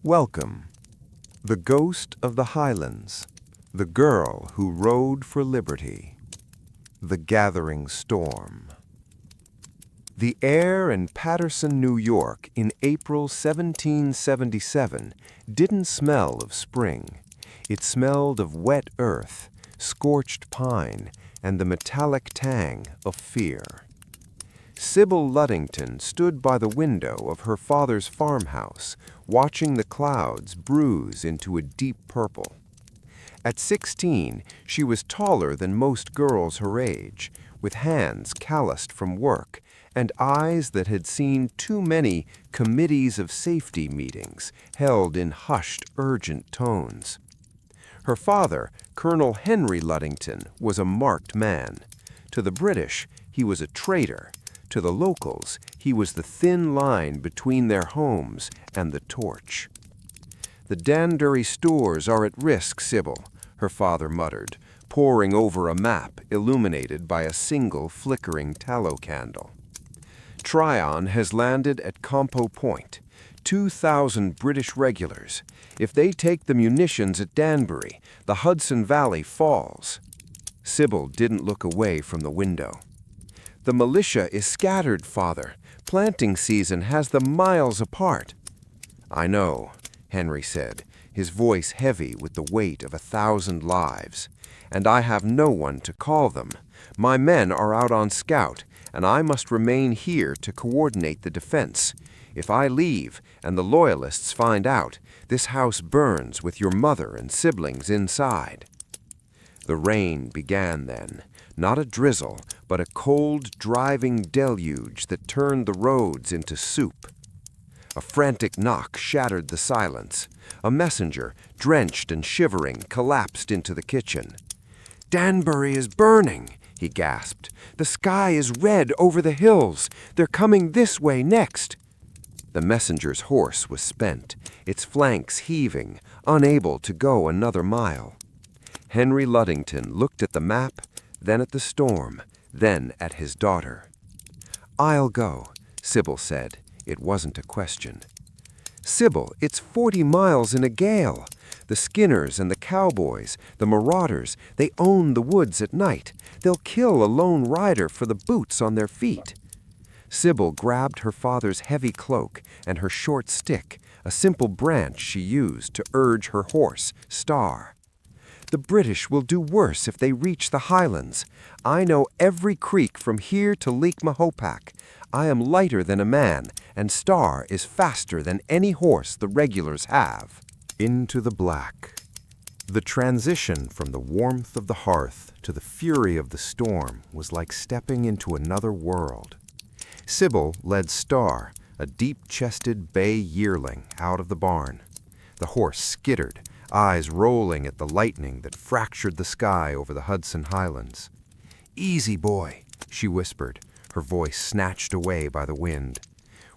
Welcome. The Ghost of the Highlands. The Girl Who Rode for Liberty. The Gathering Storm. The air in Paterson, New York in April 1777 didn't smell of spring. It smelled of wet earth, scorched pine, and the metallic tang of fear. Sybil Ludington stood by the window of her father's farmhouse, watching the clouds bruise into a deep purple. At 16, she was taller than most girls her age, with hands calloused from work and eyes that had seen too many committees of safety meetings held in hushed, urgent tones. Her father, Colonel Henry Ludington, was a marked man. To the British, he was a traitor. To the locals, he was the thin line between their homes and the torch. "The Danbury stores are at risk, Sybil," her father muttered, poring over a map illuminated by a single flickering tallow candle. "Tryon has landed at Compo Point. 2,000 British regulars. If they take the munitions at Danbury, the Hudson Valley falls." Sybil didn't look away from the window. "The militia is scattered, Father. Planting season has them miles apart." "I know," Henry said, his voice heavy with the weight of 1,000 lives. "And I have no one to call them. My men are out on scout, and I must remain here to coordinate the defense. If I leave and the Loyalists find out, this house burns with your mother and siblings inside." The rain began then, not a drizzle, but a cold, driving deluge that turned the roads into soup. A frantic knock shattered the silence. A messenger, drenched and shivering, collapsed into the kitchen. "Danbury is burning," he gasped. "The sky is red over the hills. They're coming this way next." The messenger's horse was spent, its flanks heaving, unable to go another mile. Henry Ludington looked at the map, then at the storm, then at his daughter. "I'll go," Sybil said. It wasn't a question. "Sybil, it's 40 miles in a gale. The Skinners and the cowboys, the marauders, they own the woods at night. They'll kill a lone rider for the boots on their feet." Sybil grabbed her father's heavy cloak and her short stick, a simple branch she used to urge her horse, Star. "The British will do worse if they reach the Highlands. I know every creek from here to Lake Mahopac. I am lighter than a man, and Star is faster than any horse the regulars have." Into the black. The transition from the warmth of the hearth to the fury of the storm was like stepping into another world. Sybil led Star, a deep-chested bay yearling, out of the barn. The horse skittered, eyes rolling at the lightning that fractured the sky over the Hudson Highlands. "Easy, boy," she whispered, her voice snatched away by the wind.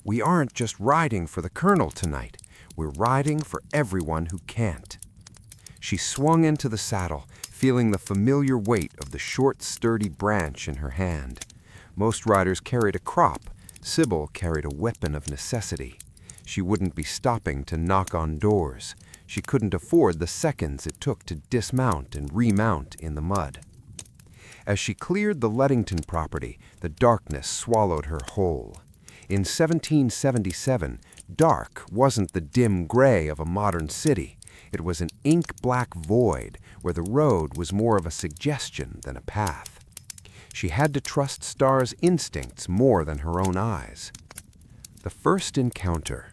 "We aren't just riding for the colonel tonight. We're riding for everyone who can't." She swung into the saddle, feeling the familiar weight of the short, sturdy branch in her hand. Most riders carried a crop. Sybil carried a weapon of necessity. She wouldn't be stopping to knock on doors. She couldn't afford the seconds it took to dismount and remount in the mud. As she cleared the Ludington property, the darkness swallowed her whole. In 1777, dark wasn't the dim gray of a modern city. It was an ink-black void where the road was more of a suggestion than a path. She had to trust Star's instincts more than her own eyes. The first encounter.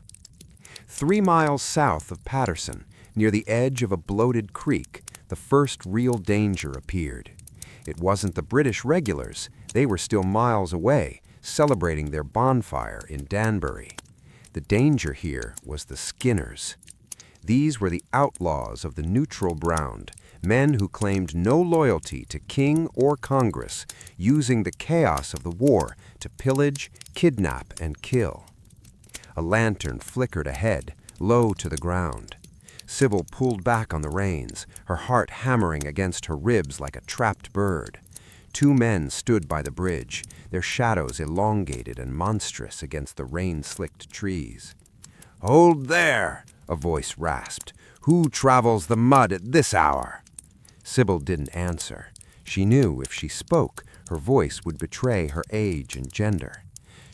3 miles south of Paterson, near the edge of a bloated creek, the first real danger appeared. It wasn't the British regulars. They were still miles away, celebrating their bonfire in Danbury. The danger here was the Skinners. These were the outlaws of the neutral ground, men who claimed no loyalty to king or Congress, using the chaos of the war to pillage, kidnap, and kill. A lantern flickered ahead, low to the ground. Sybil pulled back on the reins, her heart hammering against her ribs like a trapped bird. 2 men stood by the bridge, their shadows elongated and monstrous against the rain-slicked trees. "Hold there!" a voice rasped. "Who travels the mud at this hour?" Sybil didn't answer. She knew if she spoke, her voice would betray her age and gender.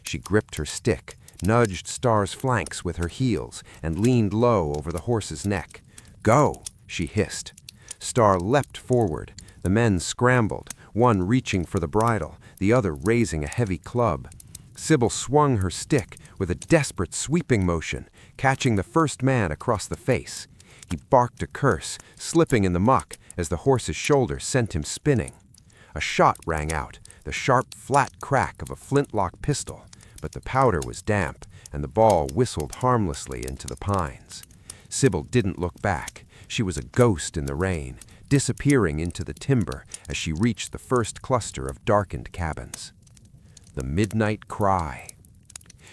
She gripped her stick, nudged Star's flanks with her heels, and leaned low over the horse's neck. "Go!" she hissed. Star leapt forward. The men scrambled, one reaching for the bridle, the other raising a heavy club. Sybil swung her stick with a desperate sweeping motion, catching the first man across the face. He barked a curse, slipping in the muck as the horse's shoulder sent him spinning. A shot rang out, the sharp, flat crack of a flintlock pistol, but the powder was damp, and the ball whistled harmlessly into the pines. Sybil didn't look back. She was a ghost in the rain, disappearing into the timber as she reached the first cluster of darkened cabins. The midnight cry.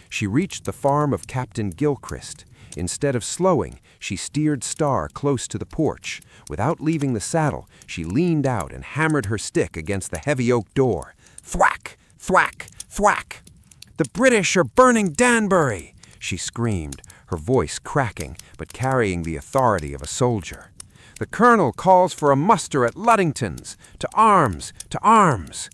She reached the farm of Captain Gilchrist. Instead of slowing, she steered Star close to the porch. Without leaving the saddle, she leaned out and hammered her stick against the heavy oak door. Thwack! Thwack! Thwack! "The British are burning Danbury!" she screamed, her voice cracking but carrying the authority of a soldier. "The colonel calls for a muster at Ludington's! To arms! To arms!"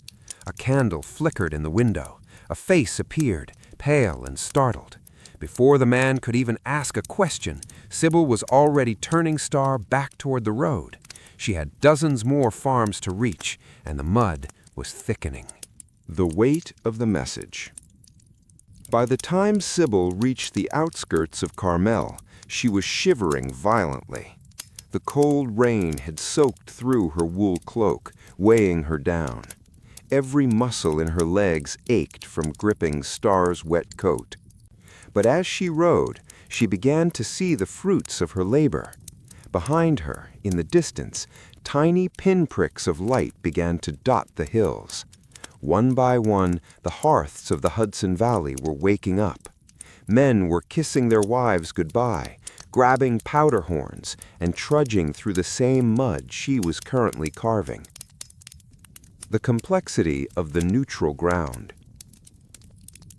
A candle flickered in the window. A face appeared, pale and startled. Before the man could even ask a question, Sybil was already turning Star back toward the road. She had dozens more farms to reach, and the mud was thickening. The weight of the message. By the time Sybil reached the outskirts of Carmel, she was shivering violently. The cold rain had soaked through her wool cloak, weighing her down. Every muscle in her legs ached from gripping Star's wet coat. But as she rode, she began to see the fruits of her labor. Behind her, in the distance, tiny pinpricks of light began to dot the hills. One by one, the hearths of the Hudson Valley were waking up. Men were kissing their wives goodbye, grabbing powder horns, and trudging through the same mud she was currently carving. The complexity of the neutral ground.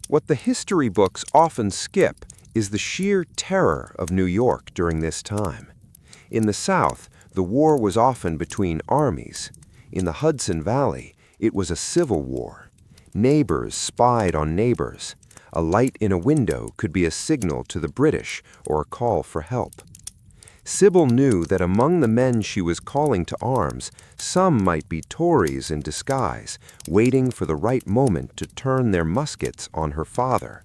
What the history books often skip is the sheer terror of New York during this time. In the South, the war was often between armies. In the Hudson Valley, it was a civil war. Neighbors spied on neighbors. A light in a window could be a signal to the British or a call for help. Sybil knew that among the men she was calling to arms, some might be Tories in disguise, waiting for the right moment to turn their muskets on her father.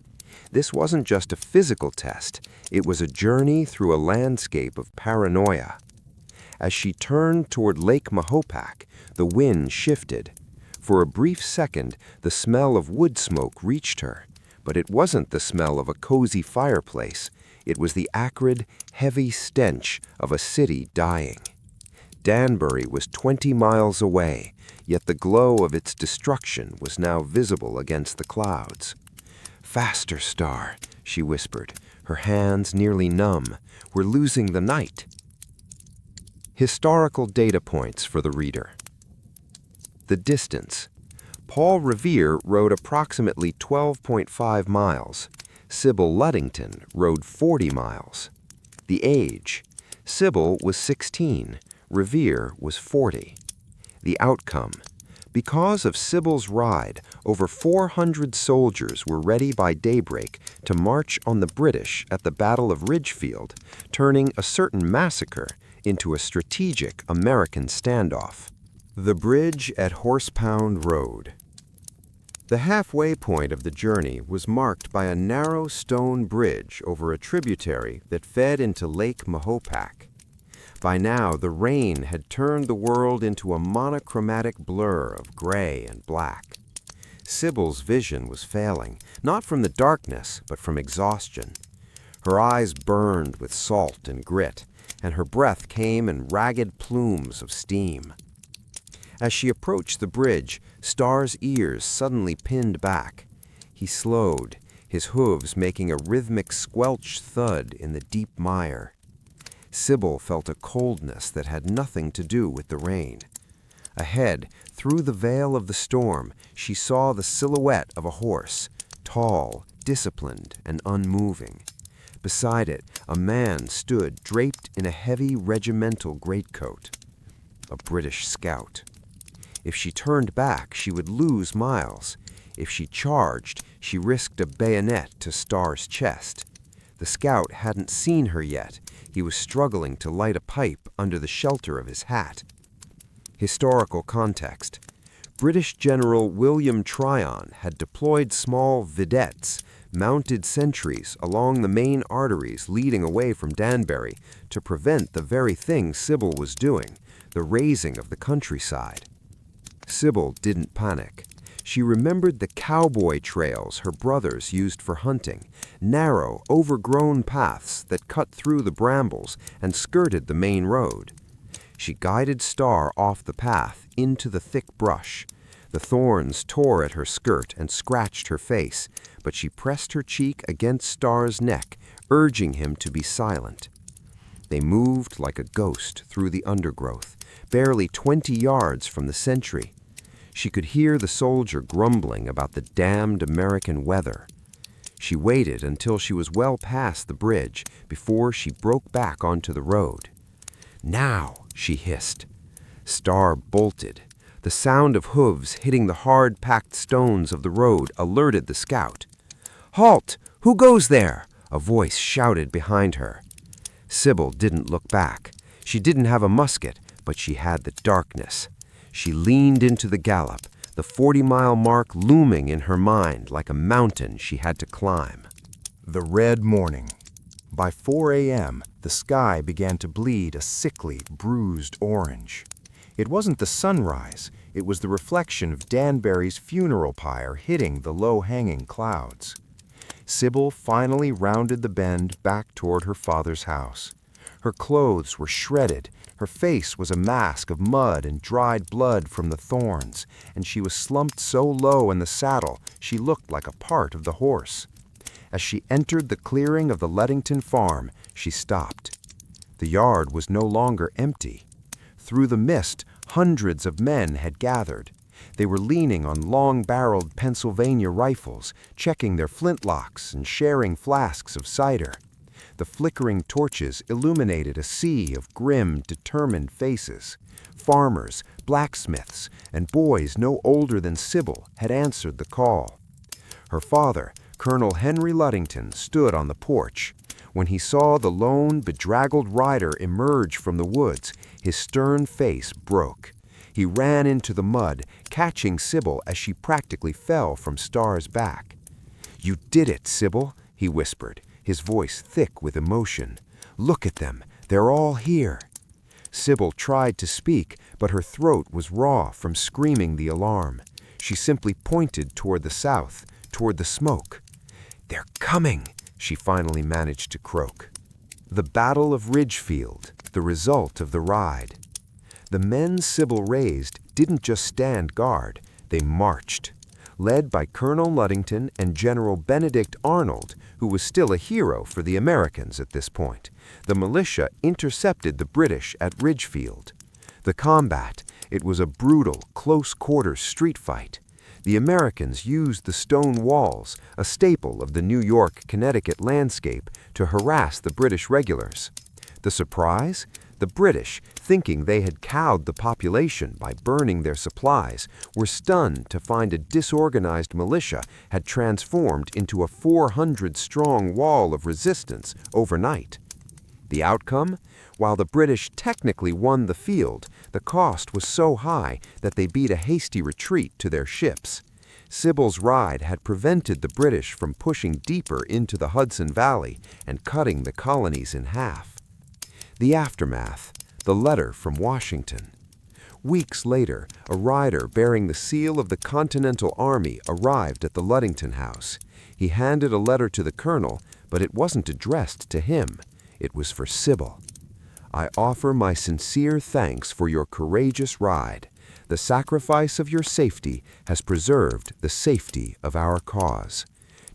This wasn't just a physical test, it was a journey through a landscape of paranoia. As she turned toward Lake Mahopac, the wind shifted. For a brief second, the smell of wood smoke reached her, but it wasn't the smell of a cozy fireplace. It was the acrid, heavy stench of a city dying. Danbury was 20 miles away, yet the glow of its destruction was now visible against the clouds. "Faster, Star," she whispered, her hands nearly numb. "We're losing the night." Historical data points for the reader. The distance. Paul Revere rode approximately 12.5 miles. Sybil Ludington rode 40 miles. The age. Sybil was 16. Revere was 40. The outcome. Because of Sybil's ride, over 400 soldiers were ready by daybreak to march on the British at the Battle of Ridgefield, turning a certain massacre into a strategic American standoff. The bridge at Horsepound Road. The halfway point of the journey was marked by a narrow stone bridge over a tributary that fed into Lake Mahopac. By now, the rain had turned the world into a monochromatic blur of gray and black. Sybil's vision was failing, not from the darkness, but from exhaustion. Her eyes burned with salt and grit, and her breath came in ragged plumes of steam. As she approached the bridge, Star's ears suddenly pinned back. He slowed, his hooves making a rhythmic squelch thud in the deep mire. Sybil felt a coldness that had nothing to do with the rain. Ahead, through the veil of the storm, she saw the silhouette of a horse, tall, disciplined, and unmoving. Beside it, a man stood draped in a heavy regimental greatcoat. A British scout. If she turned back, she would lose miles. If she charged, she risked a bayonet to Starr's chest. The scout hadn't seen her yet. He was struggling to light a pipe under the shelter of his hat. Historical context. British General William Tryon had deployed small vedettes, mounted sentries along the main arteries leading away from Danbury to prevent the very thing Sybil was doing, the razing of the countryside. Sybil didn't panic. She remembered the cowboy trails her brothers used for hunting, narrow, overgrown paths that cut through the brambles and skirted the main road. She guided Starr off the path into the thick brush. The thorns tore at her skirt and scratched her face, but she pressed her cheek against Starr's neck, urging him to be silent. They moved like a ghost through the undergrowth, barely 20 yards from the sentry. She could hear the soldier grumbling about the damned American weather. She waited until she was well past the bridge before she broke back onto the road. "Now," she hissed. Starr bolted. The sound of hooves hitting the hard-packed stones of the road alerted the scout. "Halt! Who goes there?" a voice shouted behind her. Sybil didn't look back. She didn't have a musket, but she had the darkness. She leaned into the gallop, the 40-mile mark looming in her mind like a mountain she had to climb. The red morning. By 4 a.m., the sky began to bleed a sickly, bruised orange. It wasn't the sunrise, it was the reflection of Danbury's funeral pyre hitting the low-hanging clouds. Sybil finally rounded the bend back toward her father's house. Her clothes were shredded, her face was a mask of mud and dried blood from the thorns, and she was slumped so low in the saddle she looked like a part of the horse. As she entered the clearing of the Ludington farm, she stopped. The yard was no longer empty. Through the mist, hundreds of men had gathered. They were leaning on long-barreled Pennsylvania rifles, checking their flintlocks and sharing flasks of cider. The flickering torches illuminated a sea of grim, determined faces. Farmers, blacksmiths, and boys no older than Sybil had answered the call. Her father, Colonel Henry Ludington, stood on the porch. When he saw the lone, bedraggled rider emerge from the woods, his stern face broke. He ran into the mud, catching Sybil as she practically fell from Starr's back. "You did it, Sybil," he whispered, his voice thick with emotion. "Look at them. They're all here." Sybil tried to speak, but her throat was raw from screaming the alarm. She simply pointed toward the south, toward the smoke. "They're coming," she finally managed to croak. The Battle of Ridgefield, the result of the ride. The men Sybil raised didn't just stand guard, they marched. Led by Colonel Ludington and General Benedict Arnold, who was still a hero for the Americans at this point, the militia intercepted the British at Ridgefield. The combat, it was a brutal, close-quarters street fight. The Americans used the stone walls, a staple of the New York-Connecticut landscape, to harass the British regulars. The surprise? The British, thinking they had cowed the population by burning their supplies, were stunned to find a disorganized militia had transformed into a 400-strong wall of resistance overnight. The outcome? While the British technically won the field, the cost was so high that they beat a hasty retreat to their ships. Sybil's ride had prevented the British from pushing deeper into the Hudson Valley and cutting the colonies in half. The aftermath, the letter from Washington. Weeks later, a rider bearing the seal of the Continental Army arrived at the Ludington house. He handed a letter to the colonel, but it wasn't addressed to him. It was for Sybil. "I offer my sincere thanks for your courageous ride. The sacrifice of your safety has preserved the safety of our cause.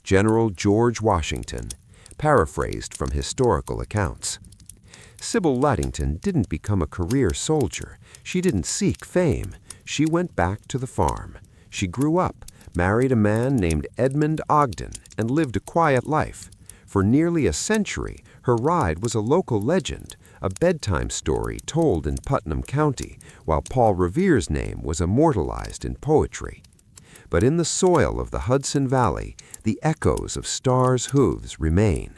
General George Washington," paraphrased from historical accounts. Sybil Ludington didn't become a career soldier. She didn't seek fame. She went back to the farm. She grew up, married a man named Edmund Ogden, and lived a quiet life. For nearly a century, her ride was a local legend, a bedtime story told in Putnam County, while Paul Revere's name was immortalized in poetry. But in the soil of the Hudson Valley, the echoes of Starr's hooves remain.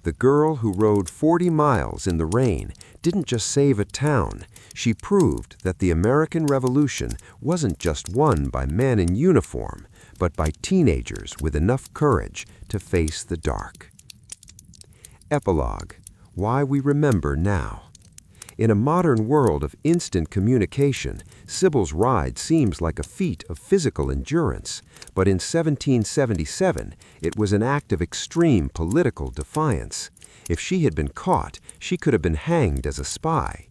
The girl who rode 40 miles in the rain didn't just save a town. She proved that the American Revolution wasn't just won by men in uniform, but by teenagers with enough courage to face the dark. Epilogue: Why we remember now. In a modern world of instant communication, Sybil's ride seems like a feat of physical endurance, but in 1777 it was an act of extreme political defiance. If she had been caught, she could have been hanged as a spy.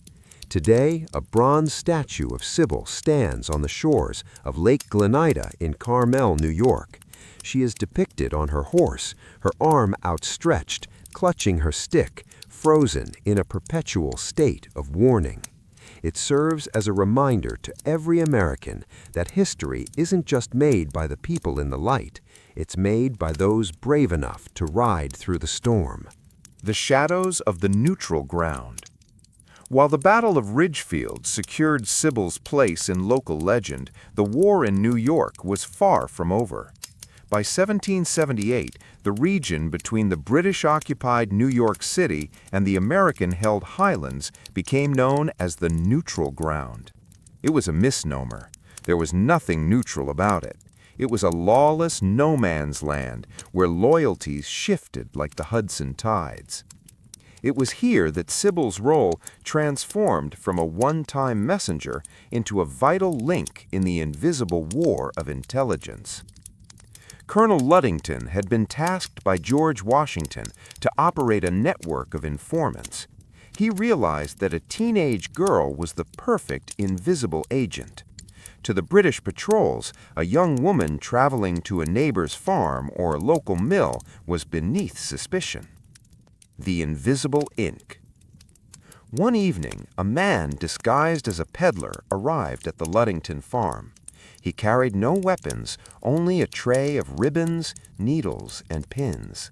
Today, a bronze statue of Sybil stands on the shores of Lake Glenida in Carmel, New York. She is depicted on her horse, her arm outstretched, clutching her stick, frozen in a perpetual state of warning. It serves as a reminder to every American that history isn't just made by the people in the light, it's made by those brave enough to ride through the storm. The shadows of the neutral ground. While the Battle of Ridgefield secured Sybil's place in local legend, the war in New York was far from over. By 1778, the region between the British-occupied New York City and the American-held Highlands became known as the neutral ground. It was a misnomer. There was nothing neutral about it. It was a lawless no-man's land where loyalties shifted like the Hudson tides. It was here that Sybil's role transformed from a one-time messenger into a vital link in the invisible war of intelligence. Colonel Ludington had been tasked by George Washington to operate a network of informants. He realized that a teenage girl was the perfect invisible agent. To the British patrols, a young woman traveling to a neighbor's farm or local mill was beneath suspicion. The invisible ink. One evening, a man disguised as a peddler arrived at the Ludington farm. He carried no weapons, only a tray of ribbons, needles, and pins.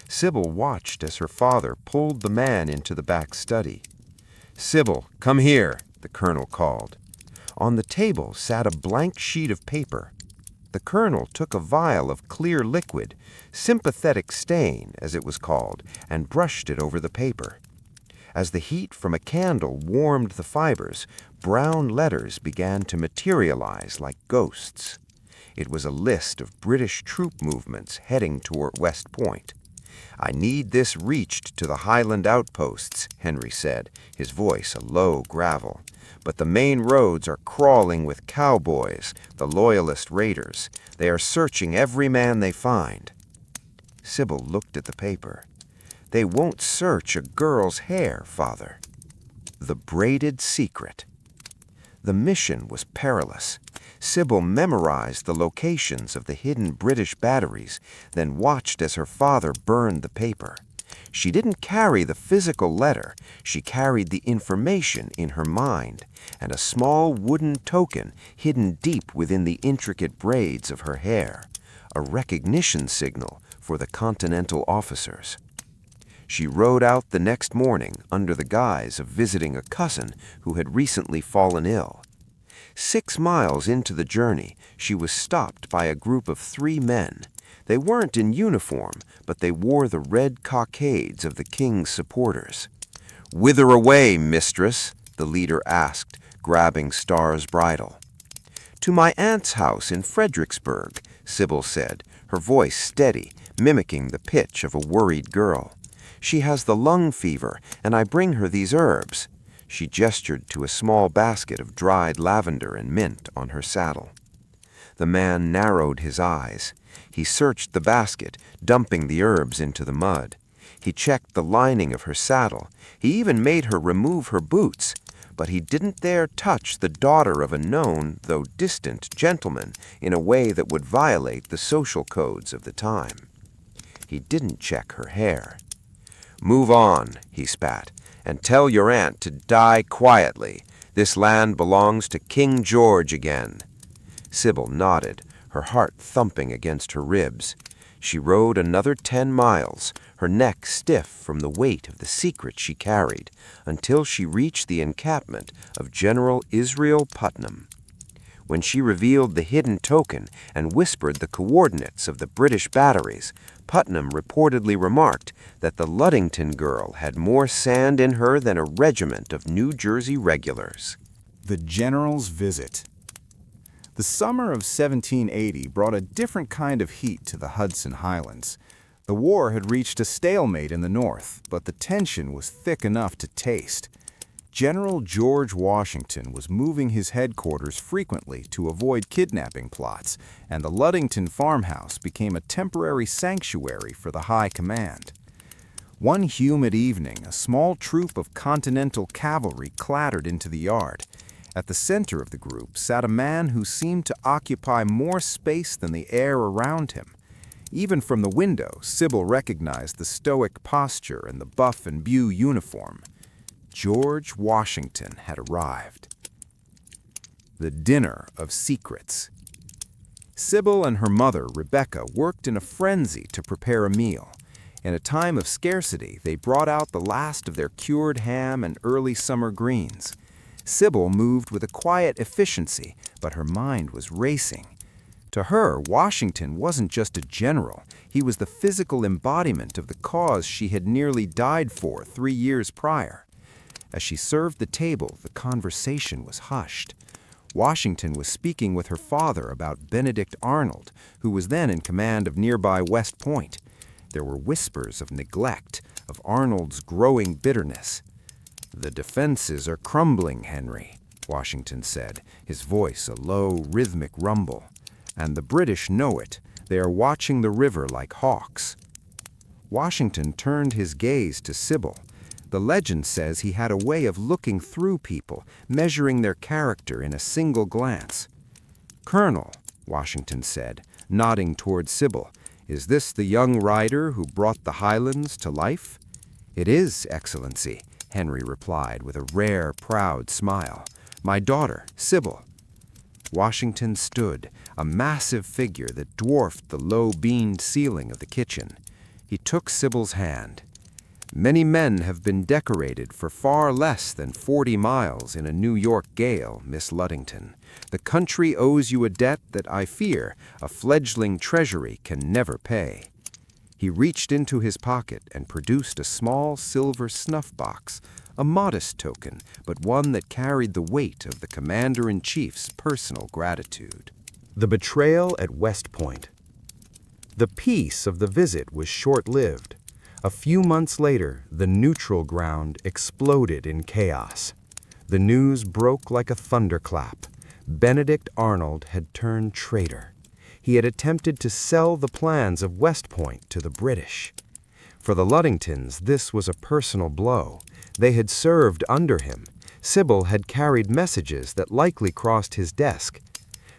Sybil watched as her father pulled the man into the back study. "Sybil, come here," the colonel called. On the table sat a blank sheet of paper. The colonel took a vial of clear liquid, sympathetic stain, as it was called, and brushed it over the paper. As the heat from a candle warmed the fibers, brown letters began to materialize like ghosts. It was a list of British troop movements heading toward West Point. "I need this reached to the Highland outposts," Henry said, his voice a low gravel. "But the main roads are crawling with cowboys, the loyalist raiders. They are searching every man they find." Sybil looked at the paper. "They won't search a girl's hair, Father." The braided secret. The mission was perilous. Sybil memorized the locations of the hidden British batteries, then watched as her father burned the paper. She didn't carry the physical letter, she carried the information in her mind, and a small wooden token hidden deep within the intricate braids of her hair, a recognition signal for the Continental officers. She rode out the next morning under the guise of visiting a cousin who had recently fallen ill. 6 miles into the journey, she was stopped by a group of 3 men. They weren't in uniform, but they wore the red cockades of the king's supporters. "Whither away, mistress?" the leader asked, grabbing Starr's bridle. "To my aunt's house in Fredericksburg," Sybil said, her voice steady, mimicking the pitch of a worried girl. "She has the lung fever, and I bring her these herbs." She gestured to a small basket of dried lavender and mint on her saddle. The man narrowed his eyes. He searched the basket, dumping the herbs into the mud. He checked the lining of her saddle. He even made her remove her boots. But he didn't dare touch the daughter of a known, though distant, gentleman in a way that would violate the social codes of the time. He didn't check her hair. "Move on," he spat, "and tell your aunt to die quietly. This land belongs to King George again." Sybil nodded, her heart thumping against her ribs. She rode another 10 miles, her neck stiff from the weight of the secret she carried, until she reached the encampment of General Israel Putnam. When she revealed the hidden token and whispered the coordinates of the British batteries, Putnam reportedly remarked that the Ludington girl had more sand in her than a regiment of New Jersey regulars. The General's Visit. The summer of 1780 brought a different kind of heat to the Hudson Highlands. The war had reached a stalemate in the north, but the tension was thick enough to taste. General George Washington was moving his headquarters frequently to avoid kidnapping plots, and the Ludington farmhouse became a temporary sanctuary for the high command. One humid evening, a small troop of Continental cavalry clattered into the yard. At the center of the group sat a man who seemed to occupy more space than the air around him. Even from the window, Sybil recognized the stoic posture and the buff and blue uniform. George Washington had arrived. The Dinner of Secrets. Sybil and her mother, Rebecca, worked in a frenzy to prepare a meal. In a time of scarcity, they brought out the last of their cured ham and early summer greens. Sybil moved with a quiet efficiency, but her mind was racing. To her, Washington wasn't just a general. He was the physical embodiment of the cause she had nearly died for 3 years prior. As she served the table, the conversation was hushed. Washington was speaking with her father about Benedict Arnold, who was then in command of nearby West Point. There were whispers of neglect, of Arnold's growing bitterness. "The defenses are crumbling, Henry," Washington said, his voice a low, rhythmic rumble. "And the British know it. They are watching the river like hawks." Washington turned his gaze to Sybil. The legend says he had a way of looking through people, measuring their character in a single glance. "Colonel," Washington said, nodding toward Sybil, "is this the young rider who brought the Highlands to life?" "It is, Excellency," Henry replied with a rare, proud smile. "My daughter, Sybil." Washington stood, a massive figure that dwarfed the low-beamed ceiling of the kitchen. He took Sybil's hand. "Many men have been decorated for far less than 40 miles in a New York gale, Miss Ludington. The country owes you a debt that I fear a fledgling treasury can never pay." He reached into his pocket and produced a small silver snuff box, a modest token, but one that carried the weight of the commander-in-chief's personal gratitude. The betrayal at West Point. The peace of the visit was short-lived. A few months later, the neutral ground exploded in chaos. The news broke like a thunderclap. Benedict Arnold had turned traitor. He had attempted to sell the plans of West Point to the British. For the Ludingtons, this was a personal blow. They had served under him. Sybil had carried messages that likely crossed his desk.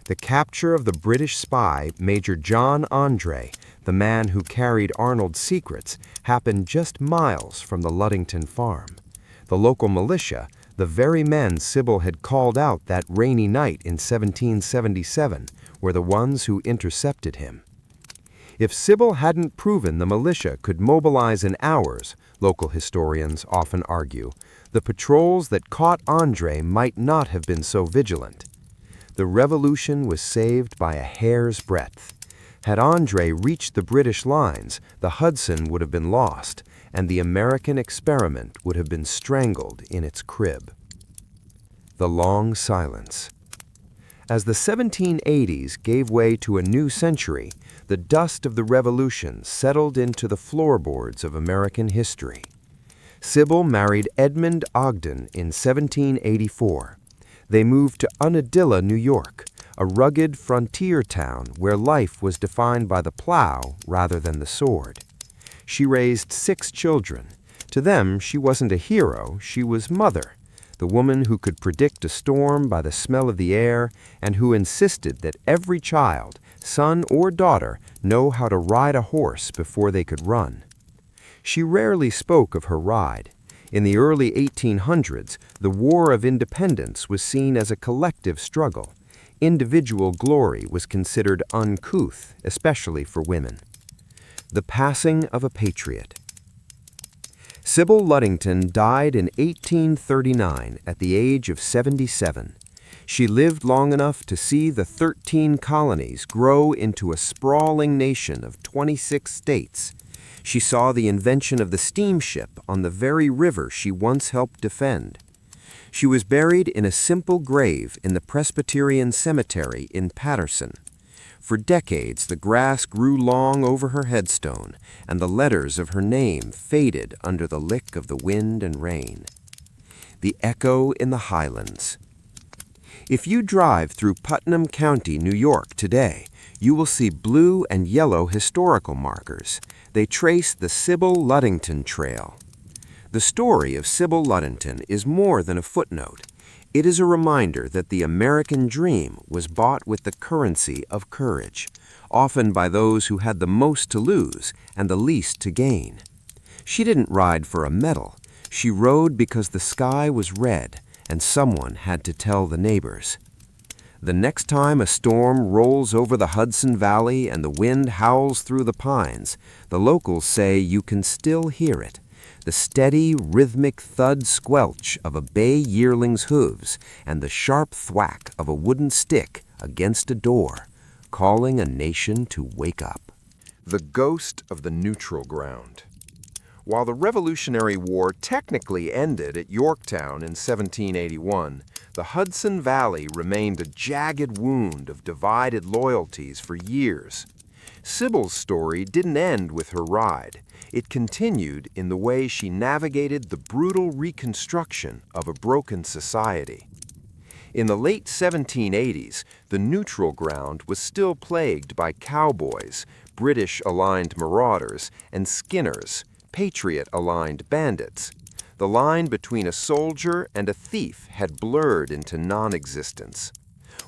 The capture of the British spy, Major John Andre, the man who carried Arnold's secrets, happened just miles from the Ludington farm. The local militia, the very men Sybil had called out that rainy night in 1777, were the ones who intercepted him. If Sybil hadn't proven the militia could mobilize in hours, local historians often argue, the patrols that caught Andre might not have been so vigilant. The revolution was saved by a hair's breadth. Had Andre reached the British lines, the Hudson would have been lost, and the American experiment would have been strangled in its crib. The long silence. As the 1780s gave way to a new century, the dust of the Revolution settled into the floorboards of American history. Sybil married Edmund Ogden in 1784. They moved to Unadilla, New York, a rugged frontier town where life was defined by the plow rather than the sword. She raised 6 children. To them, she wasn't a hero, she was mother, the woman who could predict a storm by the smell of the air and who insisted that every child, son or daughter, know how to ride a horse before they could run. She rarely spoke of her ride. In the early 1800s, the War of Independence was seen as a collective struggle. Individual glory was considered uncouth, especially for women. The Passing of a Patriot. Sybil Ludington died in 1839 at the age of 77. She lived long enough to see the 13 colonies grow into a sprawling nation of 26 states. She saw the invention of the steamship on the very river she once helped defend. She was buried in a simple grave in the Presbyterian Cemetery in Paterson. For decades, the grass grew long over her headstone, and the letters of her name faded under the lick of the wind and rain. The Echo in the Highlands. If you drive through Putnam County, New York today, you will see blue and yellow historical markers. They trace the Sybil Ludington Trail. The story of Sybil Ludington is more than a footnote. It is a reminder that the American dream was bought with the currency of courage, often by those who had the most to lose and the least to gain. She didn't ride for a medal. She rode because the sky was red and someone had to tell the neighbors. The next time a storm rolls over the Hudson Valley and the wind howls through the pines, the locals say you can still hear it. The steady, rhythmic thud squelch of a bay yearling's hooves and the sharp thwack of a wooden stick against a door, calling a nation to wake up. The Ghost of the Neutral Ground. While the Revolutionary War technically ended at Yorktown in 1781, the Hudson Valley remained a jagged wound of divided loyalties for years. Sybil's story didn't end with her ride. It continued in the way she navigated the brutal reconstruction of a broken society. In the late 1780s, the neutral ground was still plagued by cowboys, British-aligned marauders, and skinners, Patriot-aligned bandits. The line between a soldier and a thief had blurred into non-existence.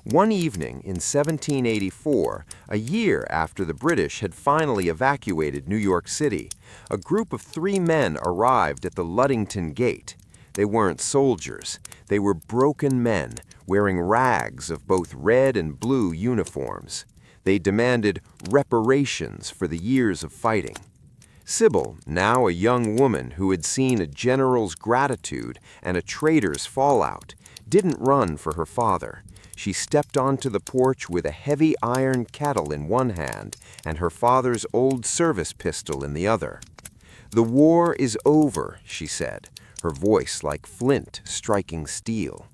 One evening in 1784, a year after the British had finally evacuated New York City, a group of 3 men arrived at the Ludington Gate. They weren't soldiers. They were broken men, wearing rags of both red and blue uniforms. They demanded reparations for the years of fighting. Sybil, now a young woman who had seen a general's gratitude and a traitor's fallout, didn't run for her father. She stepped onto the porch with a heavy iron kettle in one hand and her father's old service pistol in the other. "The war is over," she said, her voice like flint striking steel.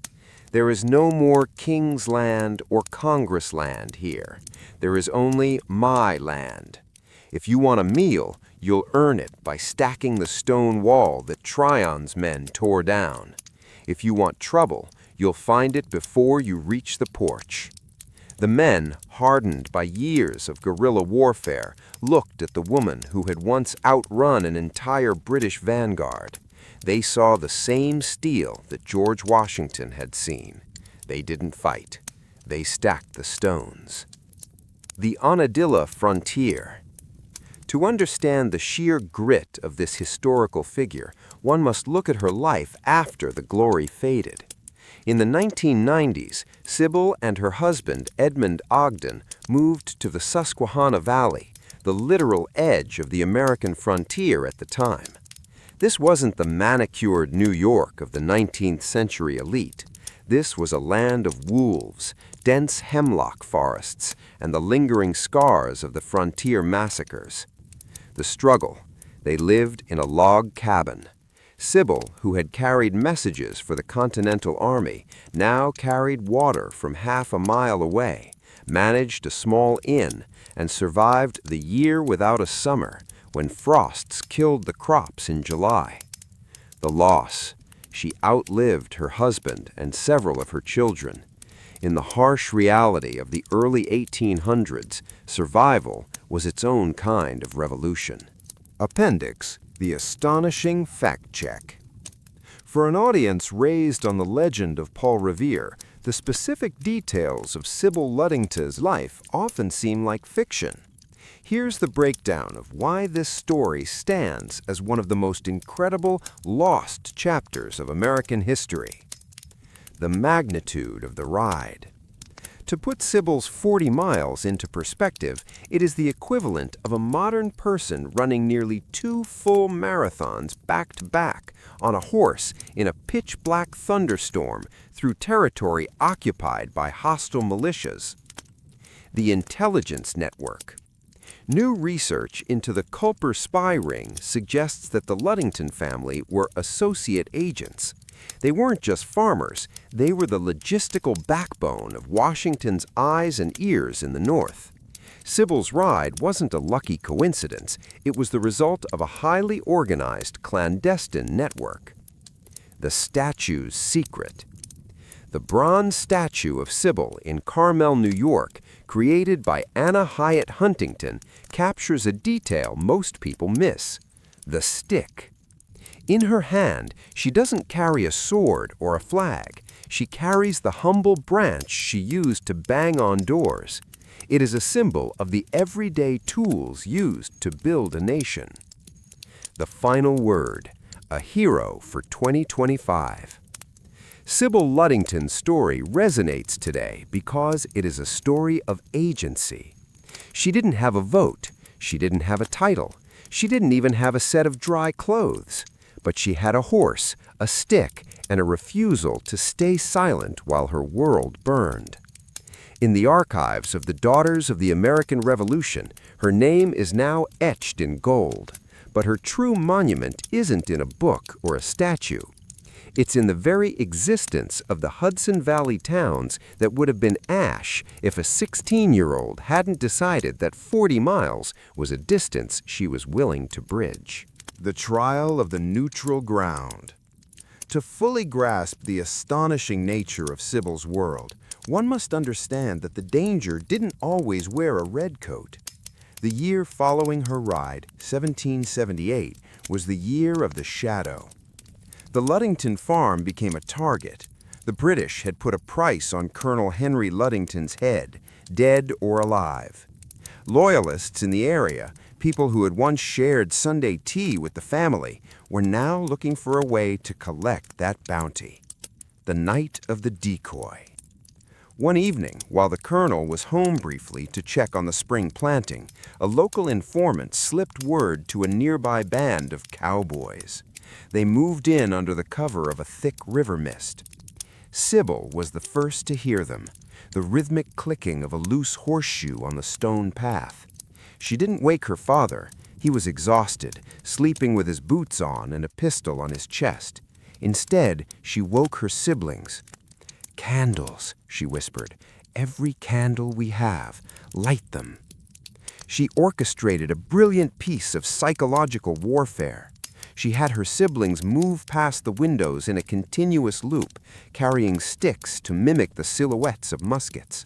"There is no more King's land or Congress land here. There is only my land. If you want a meal, you'll earn it by stacking the stone wall that Tryon's men tore down. If you want trouble, you'll find it before you reach the porch." The men, hardened by years of guerrilla warfare, looked at the woman who had once outrun an entire British vanguard. They saw the same steel that George Washington had seen. They didn't fight. They stacked the stones. The Unadilla Frontier. To understand the sheer grit of this historical figure, one must look at her life after the glory faded. In the 1990s, Sybil and her husband, Edmund Ogden, moved to the Susquehanna Valley, the literal edge of the American frontier at the time. This wasn't the manicured New York of the 19th century elite. This was a land of wolves, dense hemlock forests, and the lingering scars of the frontier massacres. The struggle. They lived in a log cabin. Sybil, who had carried messages for the Continental Army, now carried water from half a mile away, managed a small inn, and survived the year without a summer when frosts killed the crops in July. The loss. She outlived her husband and several of her children. In the harsh reality of the early 1800s, survival was its own kind of revolution. Appendix: The Astonishing Fact Check. For an audience raised on the legend of Paul Revere, the specific details of Sybil Ludington's life often seem like fiction. Here's the breakdown of why this story stands as one of the most incredible lost chapters of American history. The magnitude of the ride. To put Sybil's 40 miles into perspective, it is the equivalent of a modern person running nearly 2 full marathons back-to-back on a horse in a pitch-black thunderstorm through territory occupied by hostile militias. The Intelligence Network. New research into the Culper spy ring suggests that the Ludington family were associate agents. They weren't just farmers, they were the logistical backbone of Washington's eyes and ears in the North. Sybil's ride wasn't a lucky coincidence, it was the result of a highly organized clandestine network. The statue's secret. The bronze statue of Sybil in Carmel, New York, created by Anna Hyatt Huntington, captures a detail most people miss: the stick. In her hand, she doesn't carry a sword or a flag. She carries the humble branch she used to bang on doors. It is a symbol of the everyday tools used to build a nation. The final word, a hero for 2025. Sybil Ludington's story resonates today because it is a story of agency. She didn't have a vote. She didn't have a title. She didn't even have a set of dry clothes. But she had a horse, a stick, and a refusal to stay silent while her world burned. In the archives of the Daughters of the American Revolution, her name is now etched in gold. But her true monument isn't in a book or a statue. It's in the very existence of the Hudson Valley towns that would have been ash if a 16-year-old hadn't decided that 40 miles was a distance she was willing to bridge. The trial of the neutral ground. To fully grasp the astonishing nature of Sybil's world, one must understand that the danger didn't always wear a red coat. The year following her ride, 1778, was the year of the shadow. The Ludington farm became a target. The British had put a price on Colonel Henry Ludington's head, dead or alive. Loyalists in the area, people who had once shared Sunday tea with the family, were now looking for a way to collect that bounty. The night of the decoy. One evening, while the colonel was home briefly to check on the spring planting, a local informant slipped word to a nearby band of cowboys. They moved in under the cover of a thick river mist. Sybil was the first to hear them, the rhythmic clicking of a loose horseshoe on the stone path. She didn't wake her father. He was exhausted, sleeping with his boots on and a pistol on his chest. Instead, she woke her siblings. "Candles," she whispered. "Every candle we have. Light them." She orchestrated a brilliant piece of psychological warfare. She had her siblings move past the windows in a continuous loop, carrying sticks to mimic the silhouettes of muskets.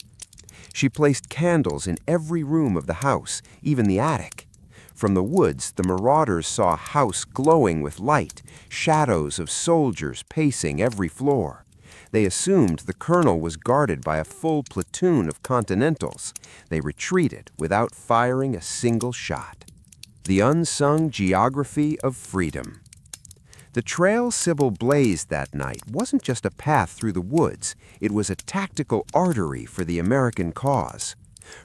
She placed candles in every room of the house, even the attic. From the woods, the marauders saw a house glowing with light, shadows of soldiers pacing every floor. They assumed the colonel was guarded by a full platoon of Continentals. They retreated without firing a single shot. The unsung geography of freedom. The trail Sybil blazed that night wasn't just a path through the woods. It was a tactical artery for the American cause.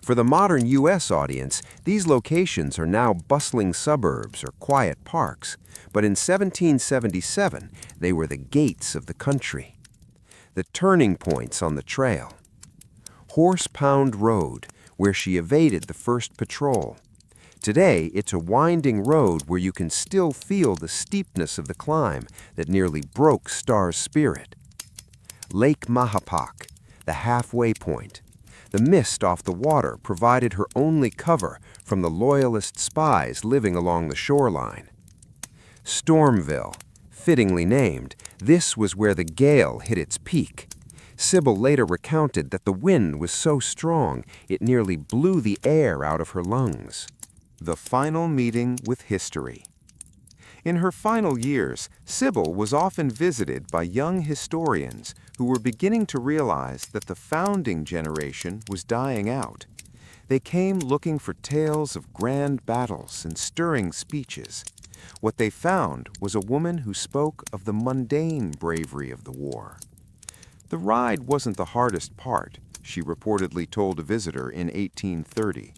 For the modern U.S. audience, these locations are now bustling suburbs or quiet parks. But in 1777, they were the gates of the country. The turning points on the trail. Horse Pound Road, where she evaded the first patrol. Today, it's a winding road where you can still feel the steepness of the climb that nearly broke Starr's spirit. Lake Mahapak, the halfway point. The mist off the water provided her only cover from the Loyalist spies living along the shoreline. Stormville, fittingly named, this was where the gale hit its peak. Sybil later recounted that the wind was so strong it nearly blew the air out of her lungs. The final meeting with history. In her final years, Sybil was often visited by young historians who were beginning to realize that the founding generation was dying out. They came looking for tales of grand battles and stirring speeches. What they found was a woman who spoke of the mundane bravery of the war. The ride wasn't the hardest part. she reportedly told a visitor in 1830.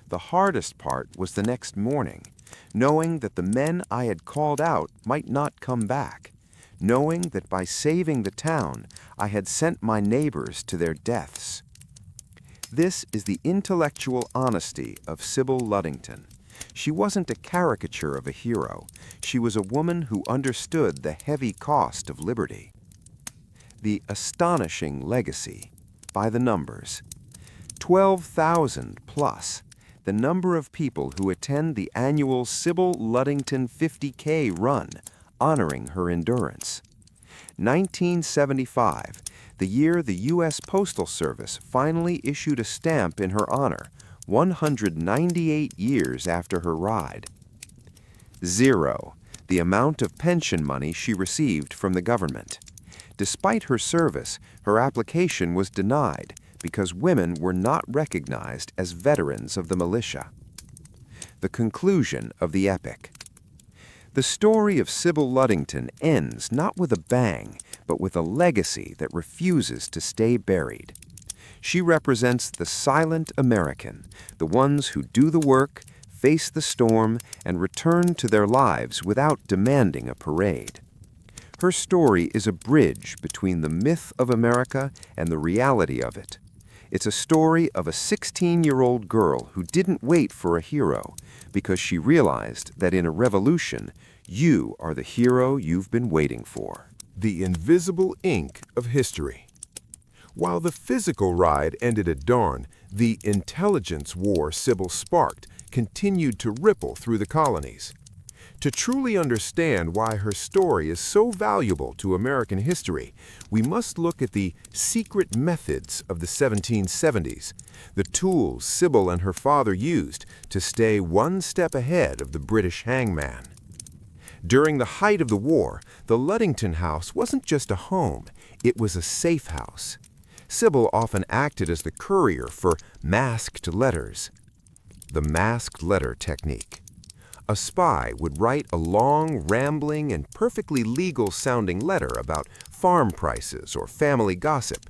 The hardest part was the next morning, knowing that the men I had called out might not come back, knowing that by saving the town, I had sent my neighbors to their deaths. This is the intellectual honesty of Sybil Ludington. She wasn't a caricature of a hero. She was a woman who understood the heavy cost of liberty. The astonishing legacy, by the numbers. 12,000 plus, the number of people who attend the annual Sybil Ludington 50K run, honoring her endurance. 1975, the year the U.S. Postal Service finally issued a stamp in her honor, 198 years after her ride. 0, the amount of pension money she received from the government. Despite her service, her application was denied because women were not recognized as veterans of the militia. The conclusion of the epic. The story of Sybil Ludington ends not with a bang, but with a legacy that refuses to stay buried. She represents the silent American, the ones who do the work, face the storm, and return to their lives without demanding a parade. Her story is a bridge between the myth of America and the reality of it. It's a story of a 16-year-old girl who didn't wait for a hero because she realized that in a revolution, you are the hero you've been waiting for. The invisible ink of history. While the physical ride ended at dawn, the intelligence war Sybil sparked continued to ripple through the colonies. To truly understand why her story is so valuable to American history, we must look at the secret methods of the 1770s, the tools Sybil and her father used to stay one step ahead of the British hangman. During the height of the war, the Ludington house wasn't just a home, it was a safe house. Sybil often acted as the courier for masked letters. The masked letter technique. A spy would write a long, rambling, and perfectly legal-sounding letter about farm prices or family gossip.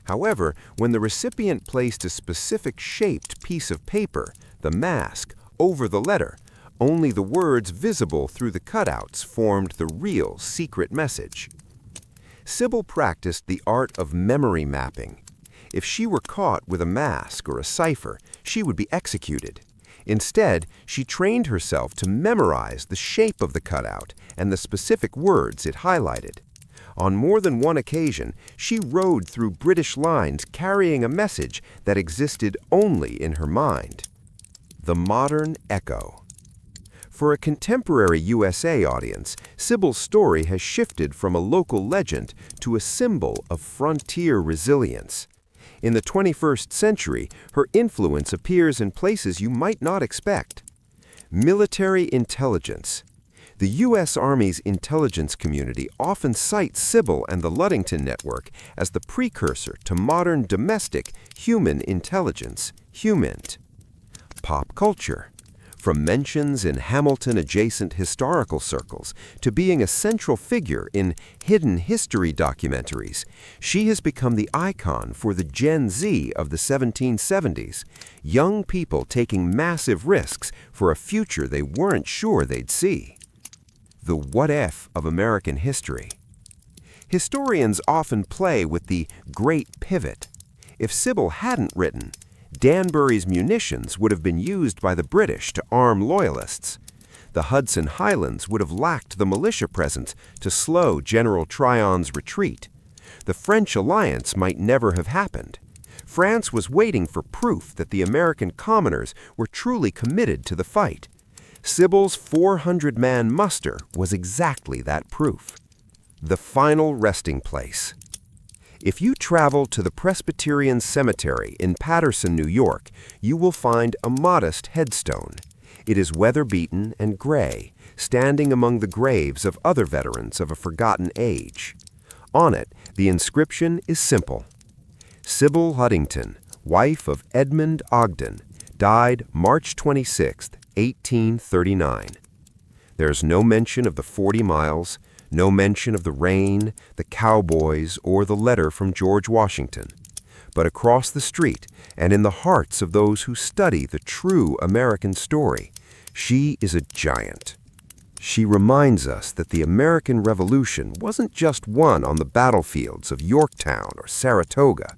However, when the recipient placed a specific shaped piece of paper, the mask, over the letter, only the words visible through the cutouts formed the real secret message. Sybil practiced the art of memory mapping. If she were caught with a mask or a cipher, she would be executed. Instead, she trained herself to memorize the shape of the cutout and the specific words it highlighted. On more than one occasion, she rode through British lines carrying a message that existed only in her mind. The modern echo. For a contemporary USA audience, Sybil's story has shifted from a local legend to a symbol of frontier resilience. In the 21st century, her influence appears in places you might not expect. Military intelligence. The U.S. Army's intelligence community often cites Sybil and the Ludington Network as the precursor to modern domestic human intelligence, HUMINT. Pop culture. From mentions in Hamilton-adjacent historical circles to being a central figure in hidden history documentaries, she has become the icon for the Gen Z of the 1770s, young people taking massive risks for a future they weren't sure they'd see. The what-if of American history. Historians often play with the great pivot. If Sybil hadn't written, Danbury's munitions would have been used by the British to arm Loyalists. The Hudson Highlands would have lacked the militia presence to slow General Tryon's retreat. The French alliance might never have happened. France was waiting for proof that the American commoners were truly committed to the fight. Sybil's 400-man muster was exactly that proof. The final resting place. If you travel to the Presbyterian Cemetery in Paterson, New York, you will find a modest headstone. It is weather-beaten and gray, standing among the graves of other veterans of a forgotten age. On it, the inscription is simple. Sybil Ludington, wife of Edmund Ogden, died March 26, 1839. There's no mention of the 40 miles, no mention of the rain, the cowboys, or the letter from George Washington. but across the street and in the hearts of those who study the true American story. She is a giant. She reminds us that the American Revolution wasn't just won on the battlefields of Yorktown or Saratoga.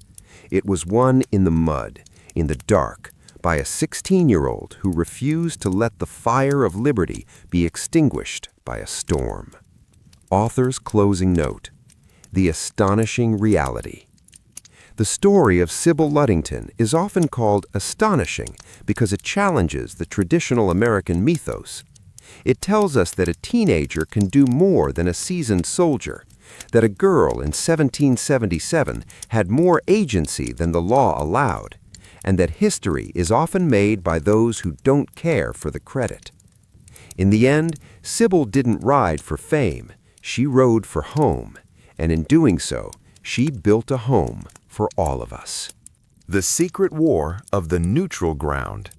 It was won in the mud, in the dark, by a 16-year-old who refused to let the fire of liberty be extinguished by a storm. Author's closing note: the astonishing reality. The story of Sybil Ludington is often called astonishing because it challenges the traditional American mythos. It tells us that a teenager can do more than a seasoned soldier, that a girl in 1777 had more agency than the law allowed, and that history is often made by those who don't care for the credit. In the end, Sybil didn't ride for fame, she rode for home, and in doing so, she built a home for all of us. The Secret War of the Neutral Ground.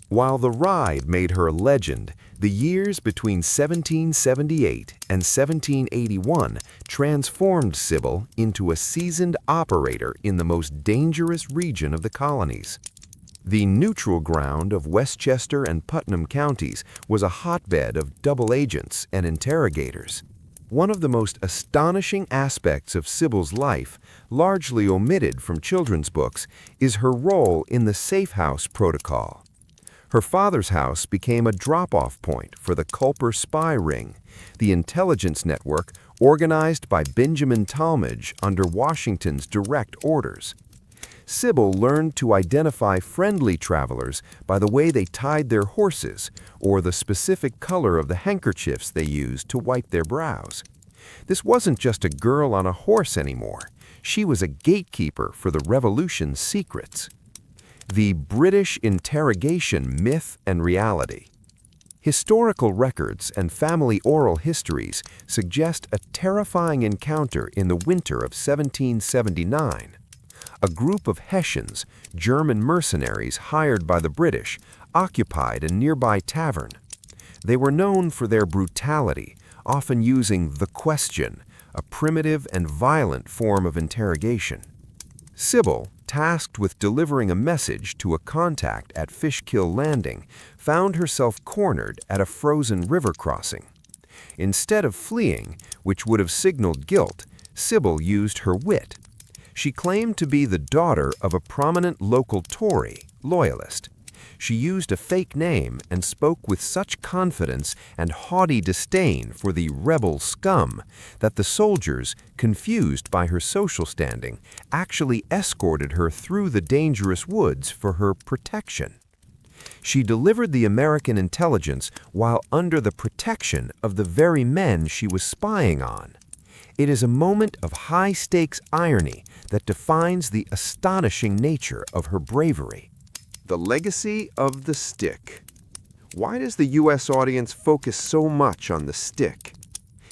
While the ride made her a legend, the years between 1778 and 1781 transformed Sybil into a seasoned operator in the most dangerous region of the colonies. The neutral ground of Westchester and Putnam counties was a hotbed of double agents and interrogators. One of the most astonishing aspects of Sybil's life, largely omitted from children's books, is her role in the Safe House Protocol. Her father's house became a drop-off point for the Culper spy ring, the intelligence network organized by Benjamin Talmadge under Washington's direct orders. Sybil learned to identify friendly travelers by the way they tied their horses or the specific color of the handkerchiefs they used to wipe their brows. This wasn't just a girl on a horse anymore. She was a gatekeeper for the Revolution's secrets. The British interrogation myth and reality. Historical records and family oral histories suggest a terrifying encounter in the winter of 1779. A group of Hessians, German mercenaries hired by the British, occupied a nearby tavern. They were known for their brutality, often using the question, a primitive and violent form of interrogation. Sybil, tasked with delivering a message to a contact at Fishkill Landing, found herself cornered at a frozen river crossing. Instead of fleeing, which would have signaled guilt, Sybil used her wit. She claimed to be the daughter of a prominent local Tory loyalist. She used a fake name and spoke with such confidence and haughty disdain for the rebel scum that the soldiers, confused by her social standing, actually escorted her through the dangerous woods for her protection. She delivered the American intelligence while under the protection of the very men she was spying on. It is a moment of high-stakes irony that defines the astonishing nature of her bravery. The legacy of the stick. Why does the U.S. audience focus so much on the stick?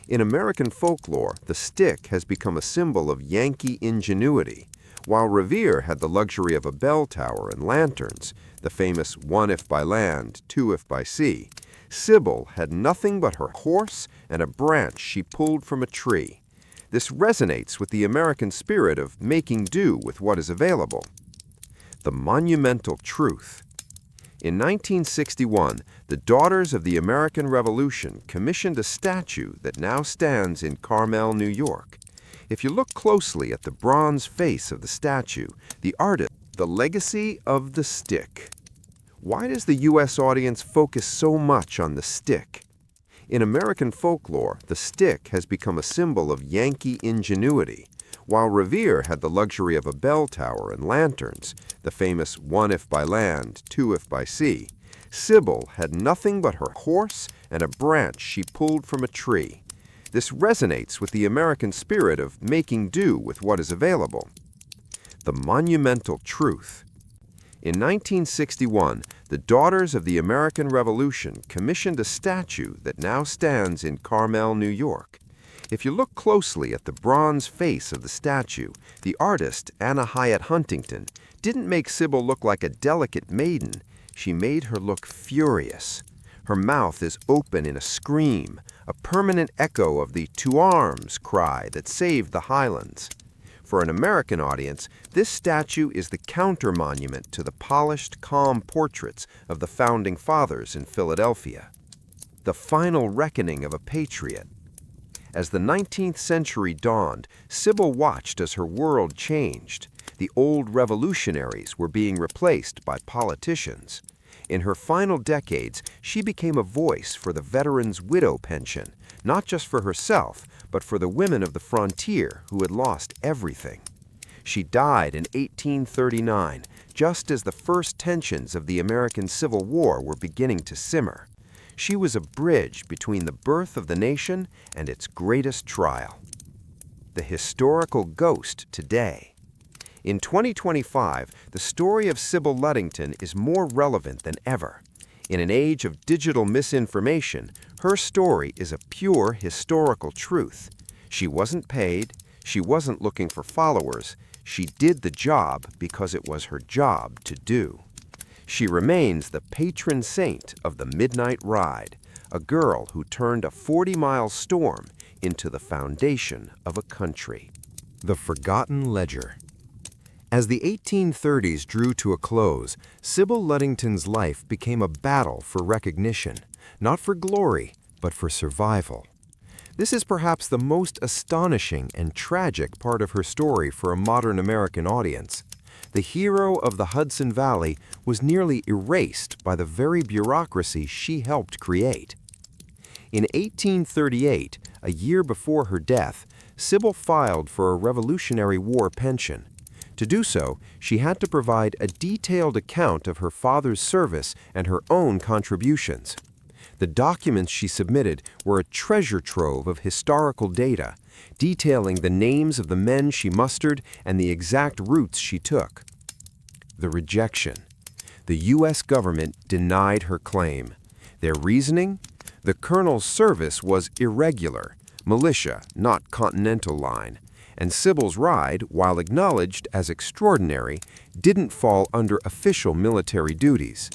In American folklore, the stick has become a symbol of Yankee ingenuity. While Revere had the luxury of a bell tower and lanterns, the famous one if by land, two if by sea, Sybil had nothing but her horse and a branch she pulled from a tree. This resonates with the American spirit of making do with what is available. The monumental truth. In 1961, the Daughters of the American Revolution commissioned a statue that now stands in Carmel, New York. If you look closely at the bronze face of the statue, the artist, the legacy of the stick. Why does the U.S. audience focus so much on the stick? In American folklore, the stick has become a symbol of Yankee ingenuity. While Revere had the luxury of a bell tower and lanterns, the famous one if by land, two if by sea, Sybil had nothing but her horse and a branch she pulled from a tree. This resonates with the American spirit of making do with what is available. The monumental truth. In 1961, the Daughters of the American Revolution commissioned a statue that now stands in Carmel, New York. If you look closely at the bronze face of the statue, the artist, Anna Hyatt Huntington, didn't make Sybil look like a delicate maiden. She made her look furious. Her mouth is open in a scream, a permanent echo of the "to arms" cry that saved the Highlands. For an American audience, this statue is the counter-monument to the polished, calm portraits of the Founding Fathers in Philadelphia. The final reckoning of a patriot. As the 19th century dawned, Sybil watched as her world changed. The old revolutionaries were being replaced by politicians. In her final decades, she became a voice for the veterans' widow pension, not just for herself, but for the women of the frontier who had lost everything. She died in 1839, just as the first tensions of the American Civil War were beginning to simmer. She was a bridge between the birth of the nation and its greatest trial. The historical ghost today. In 2025, the story of Sybil Ludington is more relevant than ever. In an age of digital misinformation, her story is a pure historical truth. She wasn't paid, she wasn't looking for followers, she did the job because it was her job to do. She remains the patron saint of the midnight ride, a girl who turned a 40-mile storm into the foundation of a country. The Forgotten Ledger. As the 1830s drew to a close, Sybil Ludington's life became a battle for recognition, not for glory, but for survival. This is perhaps the most astonishing and tragic part of her story for a modern American audience. The hero of the Hudson Valley was nearly erased by the very bureaucracy she helped create. In 1838, a year before her death, Sybil filed for a Revolutionary War pension. To do so, she had to provide a detailed account of her father's service and her own contributions. The documents she submitted were a treasure trove of historical data, detailing the names of the men she mustered and the exact routes she took. The rejection. The U.S. government denied her claim. Their reasoning? The colonel's service was irregular, militia, not Continental Line, and Sybil's ride, while acknowledged as extraordinary, didn't fall under official military duties.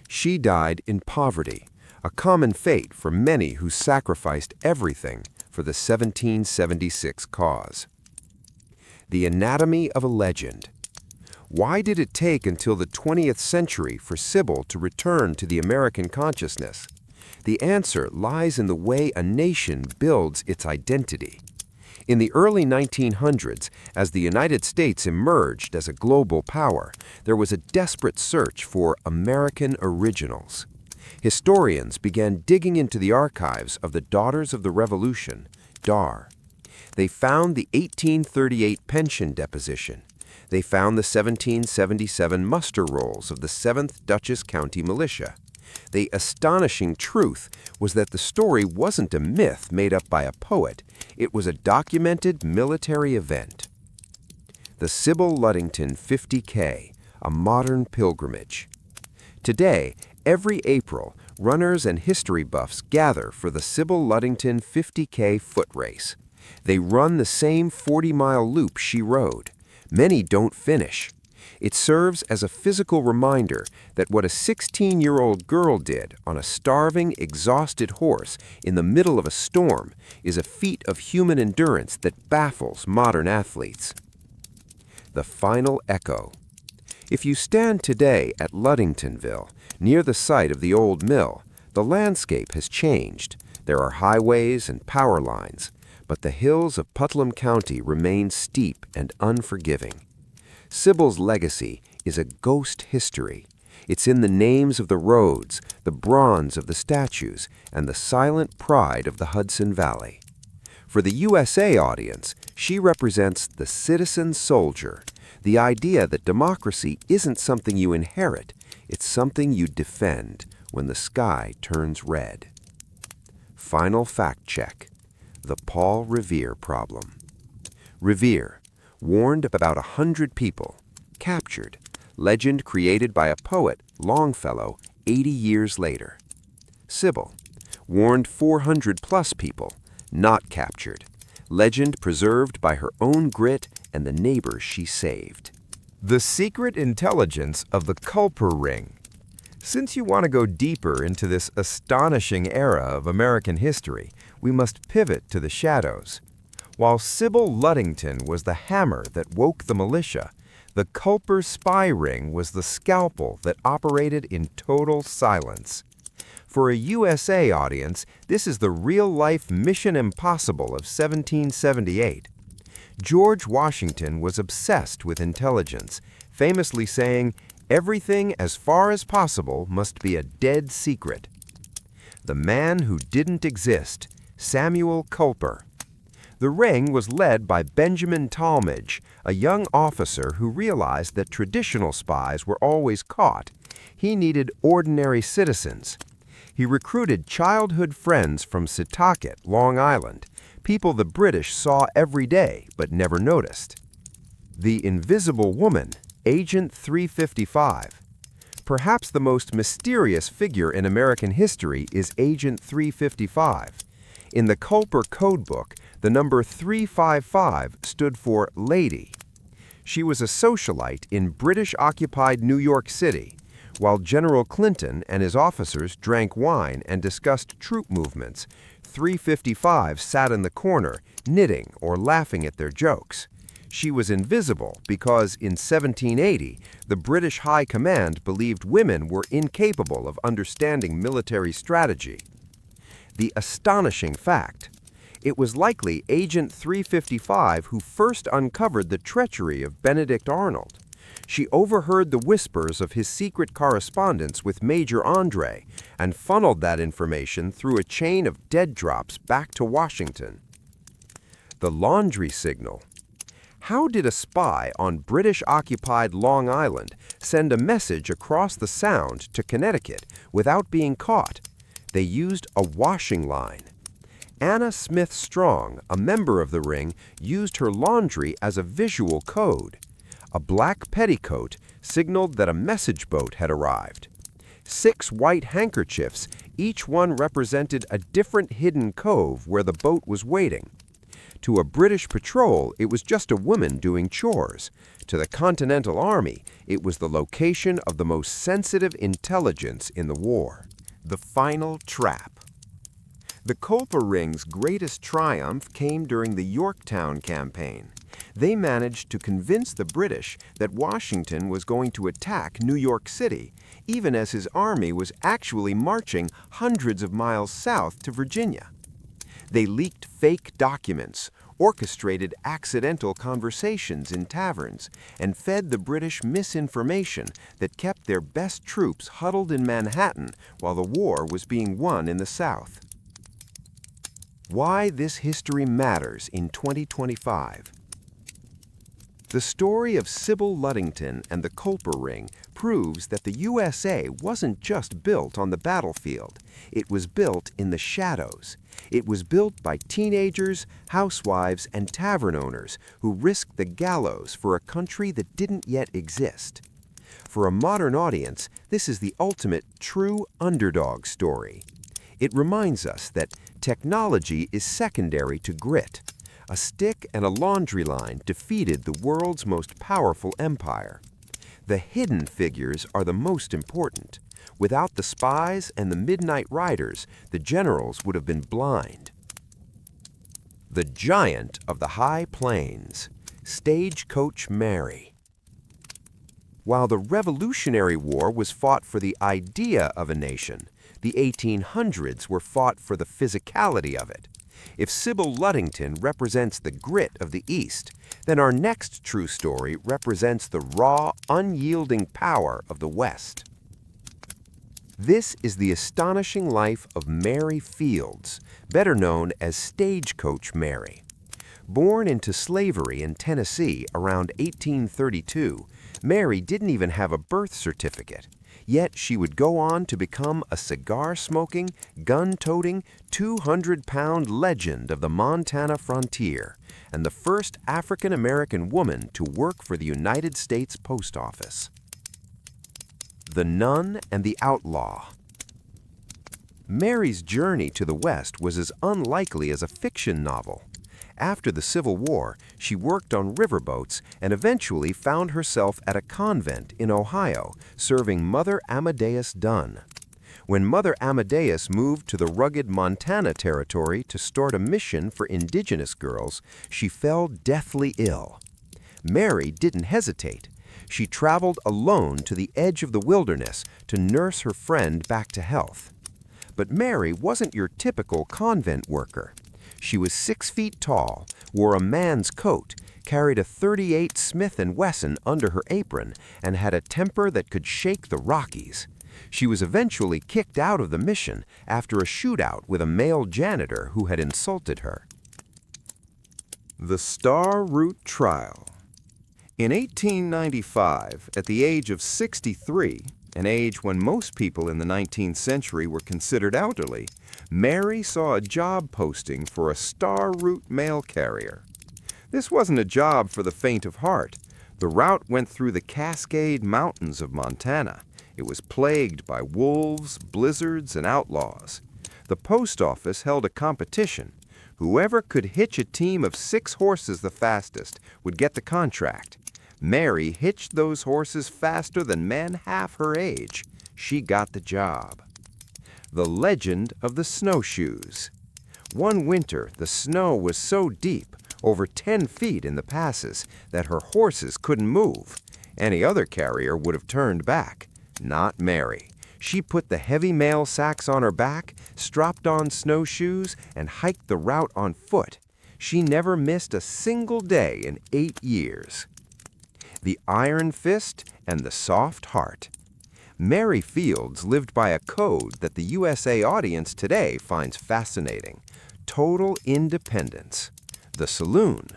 She died in poverty, a common fate for many who sacrificed everything for the 1776 cause. The anatomy of a legend. Why did it take until the 20th century for Sybil to return to the American consciousness? The answer lies in the way a nation builds its identity. In the early 1900s, as the United States emerged as a global power, there was a desperate search for American originals. Historians began digging into the archives of the Daughters of the Revolution, DAR. They found the 1838 pension deposition. They found the 1777 muster rolls of the 7th Dutchess County Militia. The astonishing truth was that the story wasn't a myth made up by a poet. It was a documented military event. The Sybil Ludington 50K, a modern pilgrimage. Today, every April, runners and history buffs gather for the Sybil Ludington 50K foot race. They run the same 40-mile loop she rode. Many don't finish. It serves as a physical reminder that what a 16-year-old girl did on a starving, exhausted horse in the middle of a storm is a feat of human endurance that baffles modern athletes. The final echo. If you stand today at Ludingtonville, near the site of the old mill, the landscape has changed. There are highways and power lines, but the hills of Putnam County remain steep and unforgiving. Sybil's legacy is a ghost history. It's in the names of the roads, the bronze of the statues, and the silent pride of the Hudson Valley. For the USA audience, she represents the citizen soldier, the idea that democracy isn't something you inherit, it's something you defend when the sky turns red. Final fact check. The Paul Revere problem. Revere, warned about 100 people, captured, legend created by a poet, Longfellow, 80 years later. Sybil, warned 400-plus people, not captured, legend preserved by her own grit and the neighbors she saved. The secret intelligence of the Culper Ring. Since you want to go deeper into this astonishing era of American history, we must pivot to the shadows. While Sybil Ludington was the hammer that woke the militia, the Culper spy ring was the scalpel that operated in total silence. For a USA audience, this is the real-life Mission Impossible of 1778. George Washington was obsessed with intelligence, famously saying, "Everything as far as possible must be a dead secret." The man who didn't exist, Samuel Culper. The ring was led by Benjamin Talmadge, a young officer who realized that traditional spies were always caught. He needed ordinary citizens. He recruited childhood friends from Setauket, Long Island, people the British saw every day but never noticed. The Invisible Woman, Agent 355. Perhaps the most mysterious figure in American history is Agent 355. In the Culper Codebook, the number 355 stood for Lady. She was a socialite in British-occupied New York City. While General Clinton and his officers drank wine and discussed troop movements, 355 sat in the corner, knitting or laughing at their jokes. She was invisible because in 1780, the British High Command believed women were incapable of understanding military strategy. The astonishing fact: it was likely Agent 355 who first uncovered the treachery of Benedict Arnold. She overheard the whispers of his secret correspondence with Major Andre and funneled that information through a chain of dead drops back to Washington. The laundry signal. How did a spy on British-occupied Long Island send a message across the Sound to Connecticut without being caught? They used a washing line. Anna Smith Strong, a member of the ring, used her laundry as a visual code. A black petticoat signaled that a message boat had arrived. 6 white handkerchiefs, each one represented a different hidden cove where the boat was waiting. To a British patrol, it was just a woman doing chores. To the Continental Army, it was the location of the most sensitive intelligence in the war. The final trap. The Culper Ring's greatest triumph came during the Yorktown campaign. They managed to convince the British that Washington was going to attack New York City, even as his army was actually marching hundreds of miles south to Virginia. They leaked fake documents, orchestrated accidental conversations in taverns, and fed the British misinformation that kept their best troops huddled in Manhattan while the war was being won in the South. Why this history matters in 2025. The story of Sybil Ludington and the Culper Ring proves that the USA wasn't just built on the battlefield. It was built in the shadows. It was built by teenagers, housewives, and tavern owners who risked the gallows for a country that didn't yet exist. For a modern audience, this is the ultimate true underdog story. It reminds us that technology is secondary to grit. A stick and a laundry line defeated the world's most powerful empire. The hidden figures are the most important. Without the spies and the midnight riders, the generals would have been blind. The Giant of the High Plains, Stagecoach Mary. While the Revolutionary War was fought for the idea of a nation, the 1800s were fought for the physicality of it. If Sybil Ludington represents the grit of the East, then our next true story represents the raw, unyielding power of the West. This is the astonishing life of Mary Fields, better known as Stagecoach Mary. Born into slavery in Tennessee around 1832, Mary didn't even have a birth certificate. Yet she would go on to become a cigar-smoking, gun-toting, 200-pound legend of the Montana frontier and the first African-American woman to work for the United States Post Office. The Nun and the Outlaw. Mary's journey to the West was as unlikely as a fiction novel. After the Civil War, she worked on riverboats and eventually found herself at a convent in Ohio serving Mother Amadeus Dunn. When Mother Amadeus moved to the rugged Montana territory to start a mission for indigenous girls, she fell deathly ill. Mary didn't hesitate. She traveled alone to the edge of the wilderness to nurse her friend back to health. But Mary wasn't your typical convent worker. She was 6 feet tall, wore a man's coat, carried a .38 Smith & Wesson under her apron, and had a temper that could shake the Rockies. She was eventually kicked out of the mission after a shootout with a male janitor who had insulted her. The Star Route Trial. In 1895, at the age of 63, an age when most people in the 19th century were considered elderly, Mary saw a job posting for a Star Route mail carrier. This wasn't a job for the faint of heart. The route went through the Cascade Mountains of Montana. It was plagued by wolves, blizzards, and outlaws. The post office held a competition. Whoever could hitch a team of 6 horses the fastest would get the contract. Mary hitched those horses faster than men half her age. She got the job. The legend of the snowshoes. One winter, the snow was so deep, over 10 feet in the passes, that her horses couldn't move. Any other carrier would have turned back. Not Mary. She put the heavy mail sacks on her back, strapped on snowshoes, and hiked the route on foot. She never missed a single day in 8 years. The Iron Fist and the Soft Heart. Mary Fields lived by a code that the USA audience today finds fascinating: total independence. The saloon.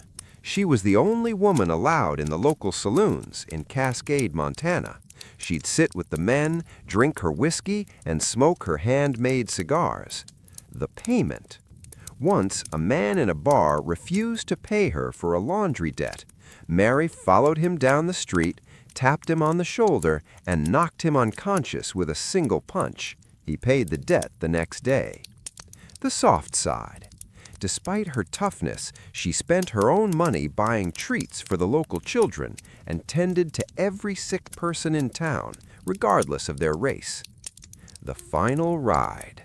She was the only woman allowed in the local saloons in Cascade, Montana. She'd sit with the men, drink her whiskey, and smoke her handmade cigars. The payment. Once, a man in a bar refused to pay her for a laundry debt. Mary followed him down the street, tapped him on the shoulder, and knocked him unconscious with a single punch. He paid the debt the next day. The soft side. Despite her toughness, she spent her own money buying treats for the local children and tended to every sick person in town, regardless of their race. The final ride.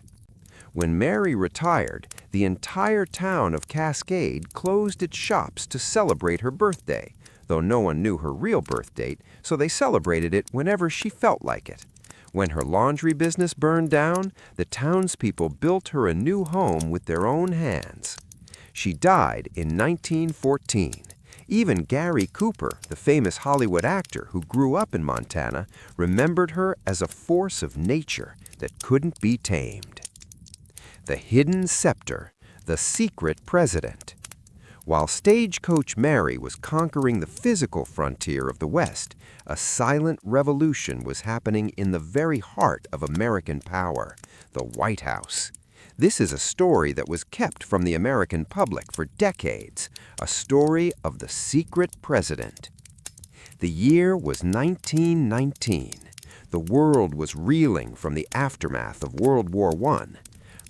When Mary retired, the entire town of Cascade closed its shops to celebrate her birthday, though no one knew her real birth date, so they celebrated it whenever she felt like it. When her laundry business burned down, the townspeople built her a new home with their own hands. She died in 1914. Even Gary Cooper, the famous Hollywood actor who grew up in Montana, remembered her as a force of nature that couldn't be tamed. The Hidden Scepter, the Secret President. While Stagecoach Mary was conquering the physical frontier of the West, a silent revolution was happening in the very heart of American power, the White House. This is a story that was kept from the American public for decades, a story of the secret president. The year was 1919. The world was reeling from the aftermath of World War I.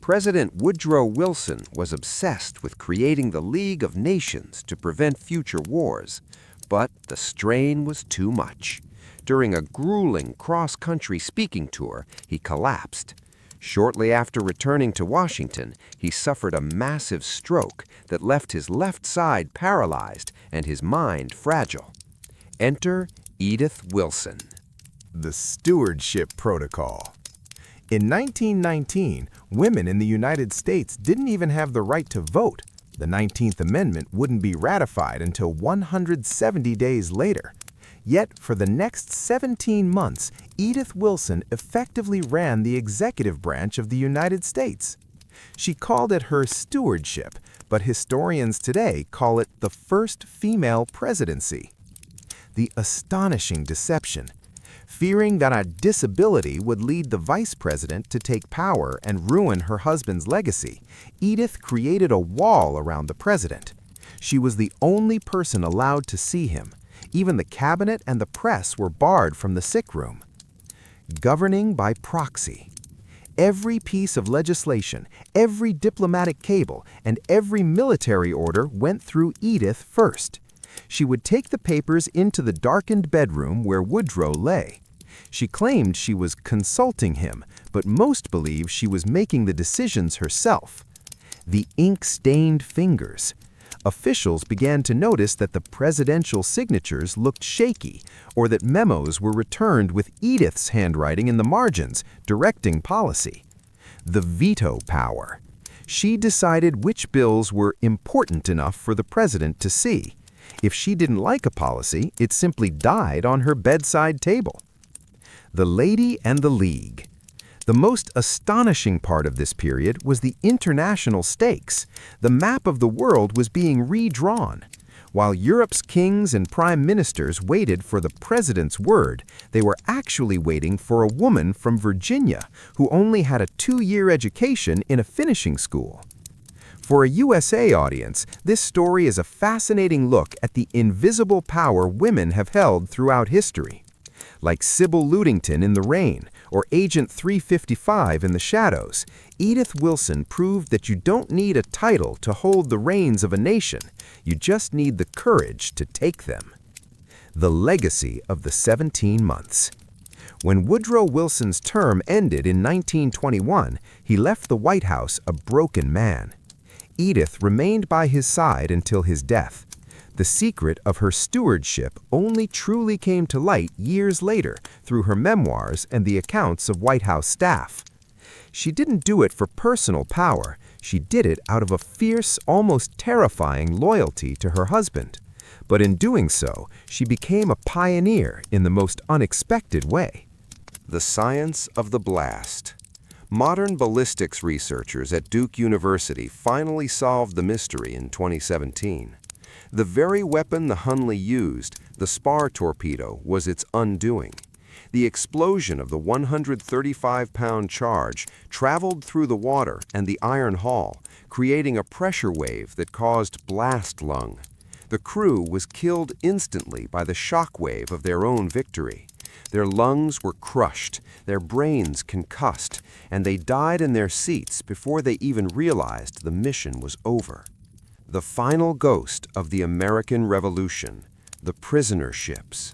President Woodrow Wilson was obsessed with creating the League of Nations to prevent future wars, but the strain was too much. During a grueling cross-country speaking tour, he collapsed. Shortly after returning to Washington, he suffered a massive stroke that left his left side paralyzed and his mind fragile. Enter Edith Wilson. The Stewardship Protocol. In 1919, women in the United States didn't even have the right to vote. The 19th Amendment wouldn't be ratified until 170 days later. Yet, for the next 17 months, Edith Wilson effectively ran the executive branch of the United States. She called it her stewardship, but historians today call it the first female presidency. The astonishing deception. Fearing that a disability would lead the vice president to take power and ruin her husband's legacy, Edith created a wall around the president. She was the only person allowed to see him. Even the cabinet and the press were barred from the sick room. Governing by proxy. Every piece of legislation, every diplomatic cable, and every military order went through Edith first. She would take the papers into the darkened bedroom where Woodrow lay. She claimed she was consulting him, but most believe she was making the decisions herself. The ink-stained fingers. Officials began to notice that the presidential signatures looked shaky, or that memos were returned with Edith's handwriting in the margins, directing policy. The veto power. She decided which bills were important enough for the president to see. If she didn't like a policy, it simply died on her bedside table. The Lady and the League. The most astonishing part of this period was the international stakes. The map of the world was being redrawn. While Europe's kings and prime ministers waited for the president's word, they were actually waiting for a woman from Virginia who only had a 2-year education in a finishing school. For a USA audience, this story is a fascinating look at the invisible power women have held throughout history. Like Sybil Ludington in The Rain or Agent 355 in The Shadows, Edith Wilson proved that you don't need a title to hold the reins of a nation. You just need the courage to take them. The legacy of the 17 months. When Woodrow Wilson's term ended in 1921, he left the White House a broken man. Edith remained by his side until his death. The secret of her stewardship only truly came to light years later through her memoirs and the accounts of White House staff. She didn't do it for personal power. She did it out of a fierce, almost terrifying loyalty to her husband. But in doing so, she became a pioneer in the most unexpected way. The science of the blast. Modern ballistics researchers at Duke University finally solved the mystery in 2017. The very weapon the Hunley used, the spar torpedo, was its undoing. The explosion of the 135-pound charge traveled through the water and the iron hull, creating a pressure wave that caused blast lung. The crew was killed instantly by the shock wave of their own victory. Their lungs were crushed, their brains concussed, and they died in their seats before they even realized the mission was over. The final ghost of the American Revolution, the prisoner ships.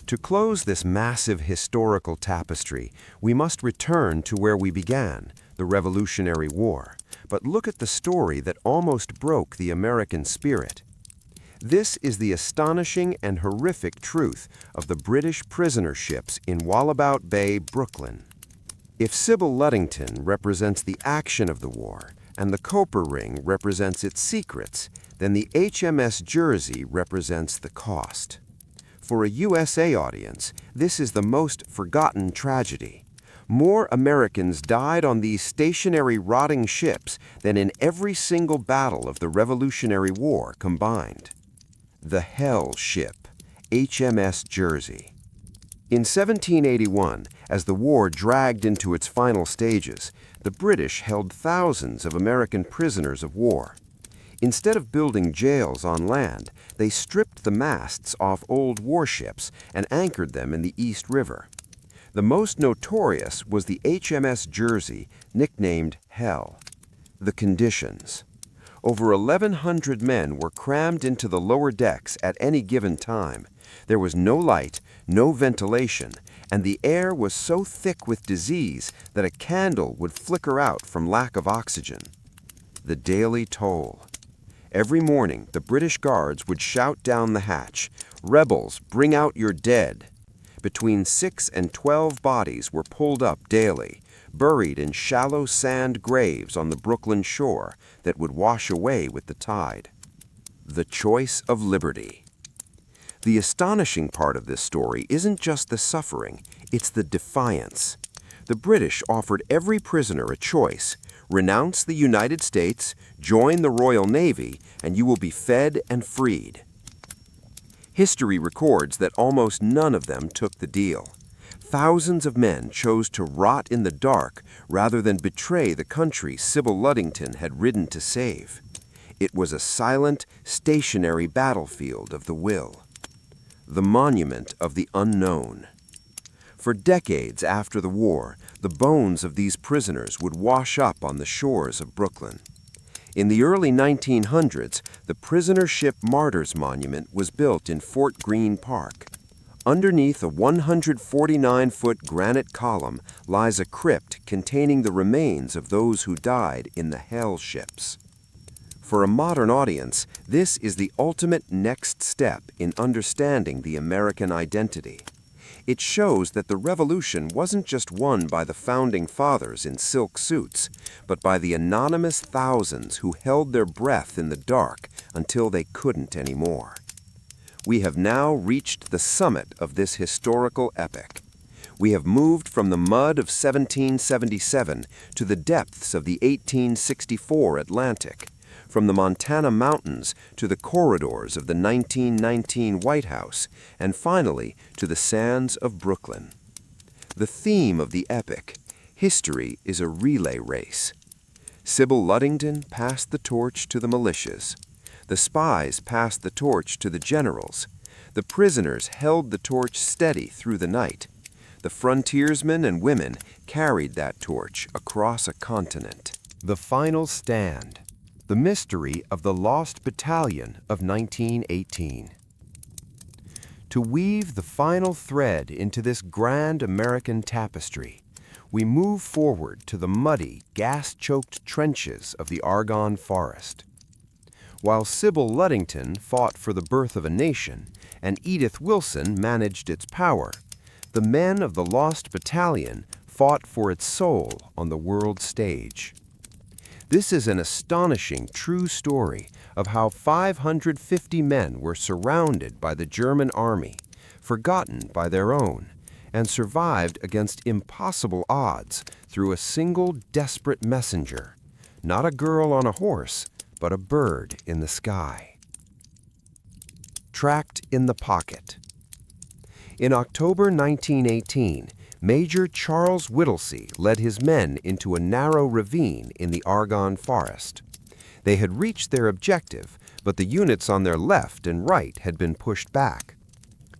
To close this massive historical tapestry, we must return to where we began, the Revolutionary War, but look at the story that almost broke the American spirit. This is the astonishing and horrific truth of the British prisoner ships in Wallabout Bay, Brooklyn. If Sybil Ludington represents the action of the war, and the Copper Ring represents its secrets, then the HMS Jersey represents the cost. For a USA audience, this is the most forgotten tragedy. More Americans died on these stationary, rotting ships than in every single battle of the Revolutionary War combined. The Hell Ship, HMS Jersey. In 1781, as the war dragged into its final stages, the British held thousands of American prisoners of war. Instead of building jails on land, they stripped the masts off old warships and anchored them in the East River. The most notorious was the HMS Jersey, nicknamed Hell. The conditions. Over 1,100 men were crammed into the lower decks at any given time. There was no light, no ventilation, and the air was so thick with disease that a candle would flicker out from lack of oxygen. The daily toll. Every morning, the British guards would shout down the hatch, "Rebels, bring out your dead." Between 6 and 12 bodies were pulled up daily, buried in shallow sand graves on the Brooklyn shore that would wash away with the tide. The choice of liberty. The astonishing part of this story isn't just the suffering, it's the defiance. The British offered every prisoner a choice: renounce the United States, join the Royal Navy, and you will be fed and freed. History records that almost none of them took the deal. Thousands of men chose to rot in the dark rather than betray the country Sybil Ludington had ridden to save. It was a silent, stationary battlefield of the will. The monument of the unknown. For decades after the war, the bones of these prisoners would wash up on the shores of Brooklyn. In the early 1900s, the prisoner ship Martyrs Monument was built in Fort Greene Park. Underneath a 149-foot granite column lies a crypt containing the remains of those who died in the Hell ships. For a modern audience, this is the ultimate next step in understanding the American identity. It shows that the Revolution wasn't just won by the Founding Fathers in silk suits, but by the anonymous thousands who held their breath in the dark until they couldn't anymore. We have now reached the summit of this historical epic. We have moved from the mud of 1777 to the depths of the 1864 Atlantic, from the Montana mountains to the corridors of the 1919 White House, and finally to the sands of Brooklyn. The theme of the epic, history is a relay race. Sybil Ludington passed the torch to the militias. The spies passed the torch to the generals. The prisoners held the torch steady through the night. The frontiersmen and women carried that torch across a continent. The final stand. The mystery of the lost battalion of 1918. To weave the final thread into this grand American tapestry, we move forward to the muddy, gas-choked trenches of the Argonne Forest. While Sybil Ludington fought for the birth of a nation and Edith Wilson managed its power, the men of the Lost Battalion fought for its soul on the world stage. This is an astonishing true story of how 550 men were surrounded by the German army, forgotten by their own, and survived against impossible odds through a single desperate messenger, not a girl on a horse, but a bird in the sky. Tracked in the pocket. In October 1918, Major Charles Whittlesey led his men into a narrow ravine in the Argonne Forest. They had reached their objective, but the units on their left and right had been pushed back.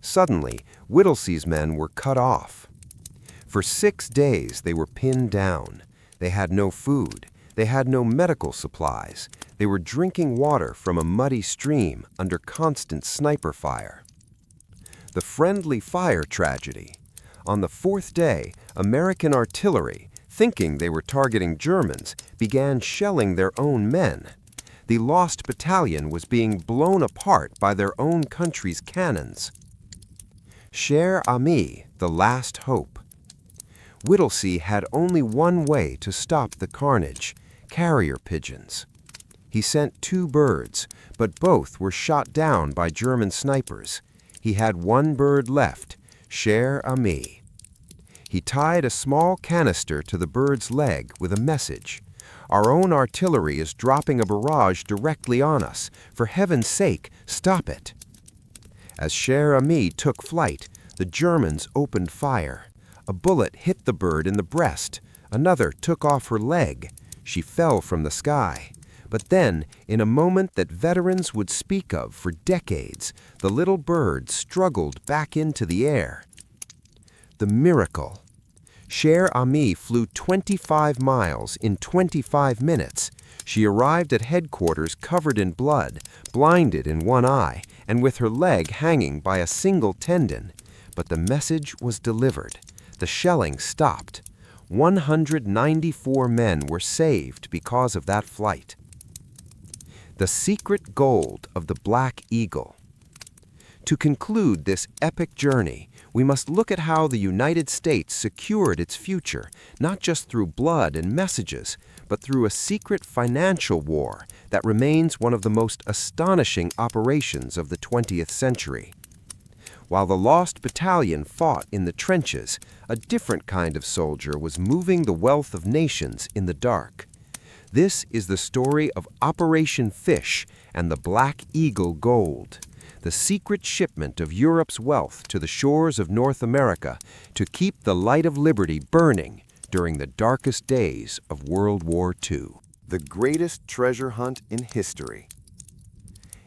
Suddenly, Whittlesey's men were cut off. For 6 days they were pinned down. They had no food. They had no medical supplies. They were drinking water from a muddy stream under constant sniper fire. The friendly fire tragedy. On the 4th day, American artillery, thinking they were targeting Germans, began shelling their own men. The Lost Battalion was being blown apart by their own country's cannons. Cher Ami, the last hope. Whittlesey had only one way to stop the carnage: carrier pigeons. He sent 2 birds, but both were shot down by German snipers. He had 1 bird left, Cher Ami. He tied a small canister to the bird's leg with a message: "Our own artillery is dropping a barrage directly on us. For heaven's sake, stop it." As Cher Ami took flight, the Germans opened fire. A bullet hit the bird in the breast. Another took off her leg. She fell from the sky. But then, in a moment that veterans would speak of for decades, the little bird struggled back into the air. The miracle. Cher Ami flew 25 miles in 25 minutes. She arrived at headquarters covered in blood, blinded in one eye, and with her leg hanging by a single tendon. But the message was delivered. The shelling stopped. 194 men were saved because of that flight. The secret gold of the Black Eagle. To conclude this epic journey, we must look at how the United States secured its future, not just through blood and messages, but through a secret financial war that remains one of the most astonishing operations of the 20th century. While the Lost Battalion fought in the trenches, a different kind of soldier was moving the wealth of nations in the dark. This is the story of Operation Fish and the Black Eagle Gold, the secret shipment of Europe's wealth to the shores of North America to keep the light of liberty burning during the darkest days of World War II. The greatest treasure hunt in history.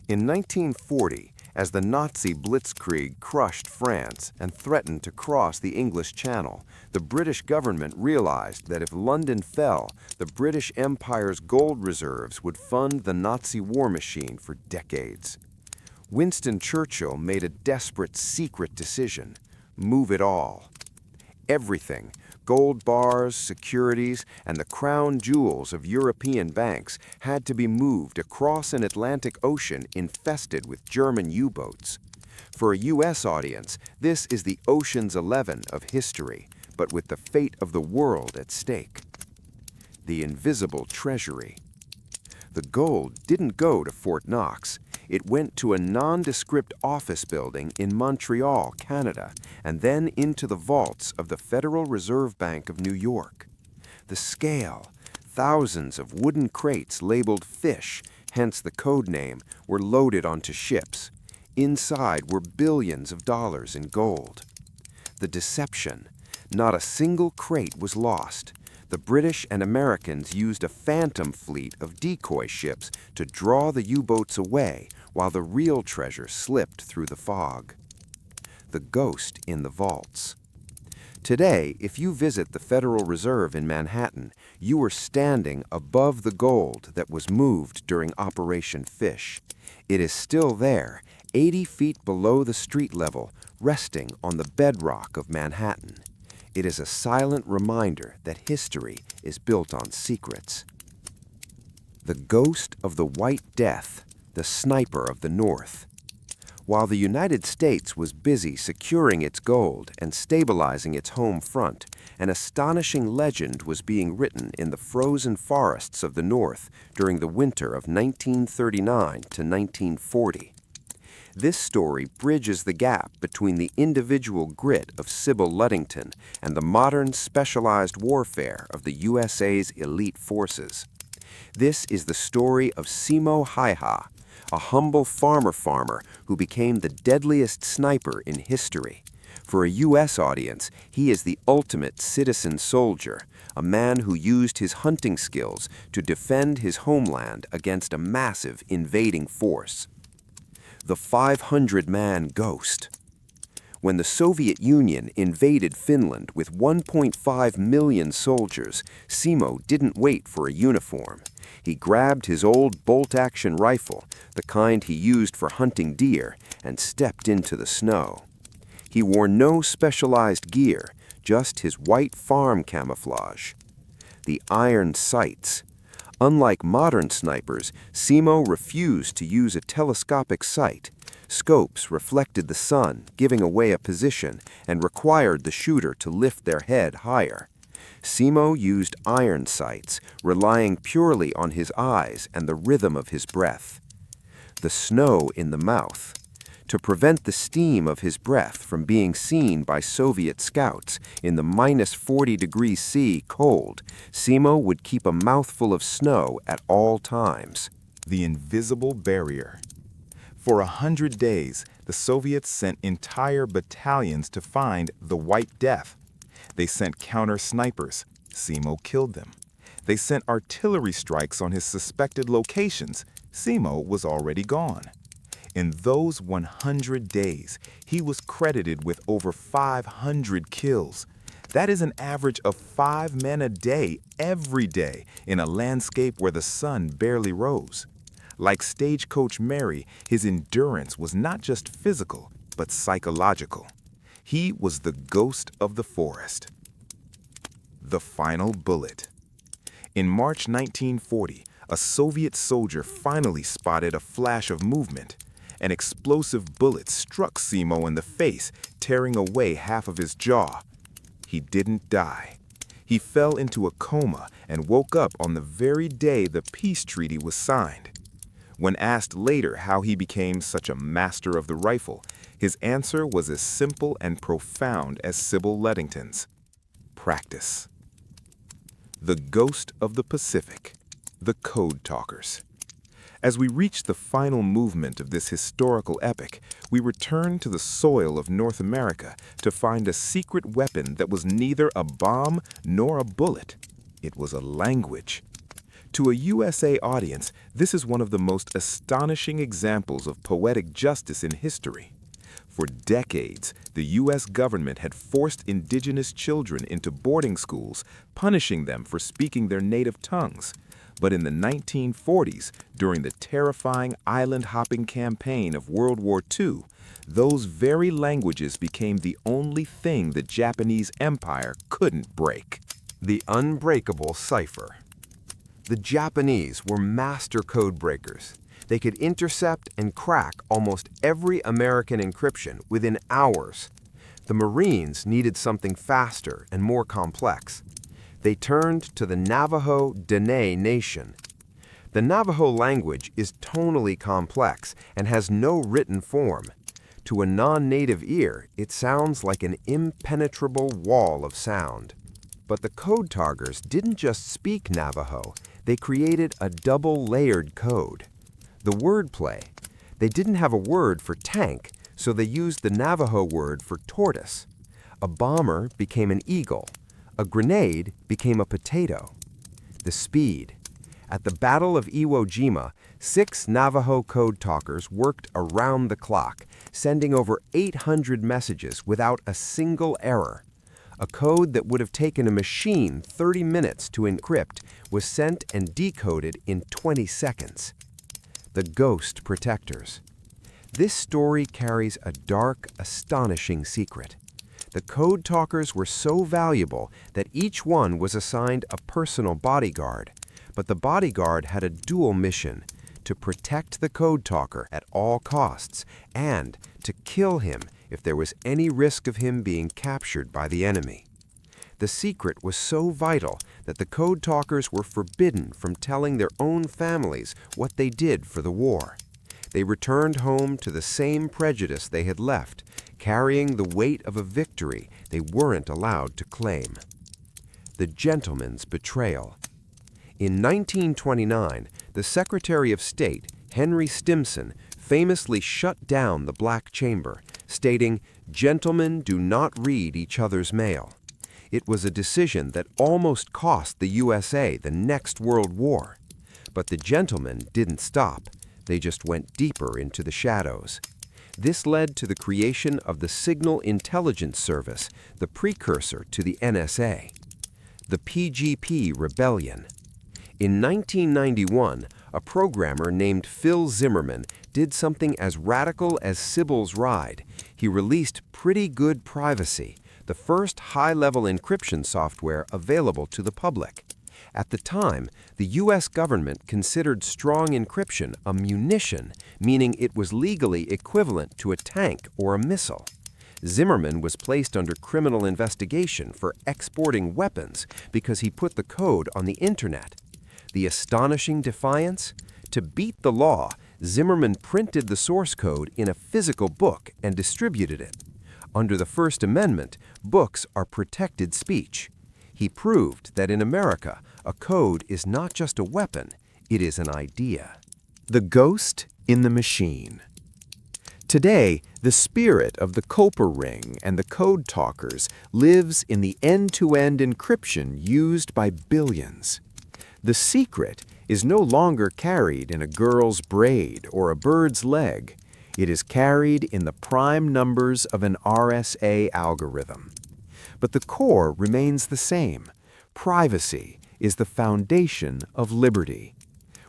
In 1940, as the Nazi blitzkrieg crushed France and threatened to cross the English Channel, the British government realized that if London fell, the British Empire's gold reserves would fund the Nazi war machine for decades. Winston Churchill made a desperate secret decision: move it all. Everything, gold bars, securities, and the crown jewels of European banks, had to be moved across an Atlantic Ocean infested with German U-boats. For a U.S. audience, this is the Ocean's 11 of history, but with the fate of the world at stake. The invisible treasury. The gold didn't go to Fort Knox. It went to a nondescript office building in Montreal, Canada, and then into the vaults of the Federal Reserve Bank of New York. The scale, thousands of wooden crates labeled fish, hence the code name, were loaded onto ships. Inside were billions of dollars in gold. The deception. Not a single crate was lost. The British and Americans used a phantom fleet of decoy ships to draw the U-boats away while the real treasure slipped through the fog. The ghost in the vaults. Today, if you visit the Federal Reserve in Manhattan, you are standing above the gold that was moved during Operation Fish. It is still there, 80 feet below the street level, resting on the bedrock of Manhattan. It is a silent reminder that history is built on secrets. The ghost of the White Death, the sniper of the North. While the United States was busy securing its gold and stabilizing its home front, an astonishing legend was being written in the frozen forests of the North during the winter of 1939 to 1940. This story bridges the gap between the individual grit of Sybil Ludington and the modern specialized warfare of the USA's elite forces. This is the story of Simo Haiha, a humble farmer who became the deadliest sniper in history. For a U.S. audience, he is the ultimate citizen soldier, a man who used his hunting skills to defend his homeland against a massive invading force. The 500-man ghost. When the Soviet Union invaded Finland with 1.5 million soldiers, Simo didn't wait for a uniform. He grabbed his old bolt-action rifle, the kind he used for hunting deer, and stepped into the snow. He wore no specialized gear, just his white farm camouflage. The iron sights. Unlike modern snipers, Simo refused to use a telescopic sight. Scopes reflected the sun, giving away a position, and required the shooter to lift their head higher. Simo used iron sights, relying purely on his eyes and the rhythm of his breath. The snow in the mouth. To prevent the steam of his breath from being seen by Soviet scouts in the -40°C cold, Simo would keep a mouthful of snow at all times. The invisible barrier. For 100 days, the Soviets sent entire battalions to find the White Death. They sent counter-snipers. Simo killed them. They sent artillery strikes on his suspected locations. Simo was already gone. In those 100 days, he was credited with over 500 kills. That is an average of 5 men a day, every day, in a landscape where the sun barely rose. Like Stagecoach Mary, his endurance was not just physical, but psychological. He was the ghost of the forest. The final bullet. In March 1940, a Soviet soldier finally spotted a flash of movement. An explosive bullet struck Simo in the face, tearing away half of his jaw. He didn't die. He fell into a coma and woke up on the very day the peace treaty was signed. When asked later how he became such a master of the rifle, his answer was as simple and profound as Sybil Ludington's: practice. The ghost of the Pacific, the Code Talkers. As we reach the final movement of this historical epic, we return to the soil of North America to find a secret weapon that was neither a bomb nor a bullet. It was a language. To a USA audience, this is one of the most astonishing examples of poetic justice in history. For decades, the U.S. government had forced indigenous children into boarding schools, punishing them for speaking their native tongues. But in the 1940s, during the terrifying island-hopping campaign of World War II, those very languages became the only thing the Japanese Empire couldn't break. The unbreakable cipher. The Japanese were master code breakers. They could intercept and crack almost every American encryption within hours. The Marines needed something faster and more complex. They turned to the Navajo Dene Nation. The Navajo language is tonally complex and has no written form. To a non-native ear, it sounds like an impenetrable wall of sound. But the code talkers didn't just speak Navajo, they created a double-layered code. The wordplay. They didn't have a word for tank, so they used the Navajo word for tortoise. A bomber became an eagle. A grenade became a potato. The speed. At the Battle of Iwo Jima, 6 Navajo code talkers worked around the clock, sending over 800 messages without a single error. A code that would have taken a machine 30 minutes to encrypt was sent and decoded in 20 seconds. The Ghost Protectors. This story carries a dark, astonishing secret. The code talkers were so valuable that each one was assigned a personal bodyguard, but the bodyguard had a dual mission: to protect the code talker at all costs and to kill him if there was any risk of him being captured by the enemy. The secret was so vital that the code talkers were forbidden from telling their own families what they did for the war. They returned home to the same prejudice they had left, carrying the weight of a victory they weren't allowed to claim. The Gentleman's Betrayal. In 1929, the Secretary of State, Henry Stimson, famously shut down the Black Chamber, stating, "Gentlemen do not read each other's mail." It was a decision that almost cost the USA the next World War. But the gentlemen didn't stop. They just went deeper into the shadows. This led to the creation of the Signal Intelligence Service, the precursor to the NSA. The PGP Rebellion. In 1991, a programmer named Phil Zimmerman did something as radical as Sybil's Ride. He released Pretty Good Privacy, the first high-level encryption software available to the public. At the time, the U.S. government considered strong encryption a munition, meaning it was legally equivalent to a tank or a missile. Zimmerman was placed under criminal investigation for exporting weapons because he put the code on the Internet. The astonishing defiance? To beat the law, Zimmerman printed the source code in a physical book and distributed it. Under the First Amendment, books are protected speech. He proved that in America, a code is not just a weapon, it is an idea. The Ghost in the Machine. Today, the spirit of the Culper Ring and the code talkers lives in the end-to-end encryption used by billions. The secret is no longer carried in a girl's braid or a bird's leg. It is carried in the prime numbers of an RSA algorithm. But the core remains the same. Privacy is the foundation of liberty.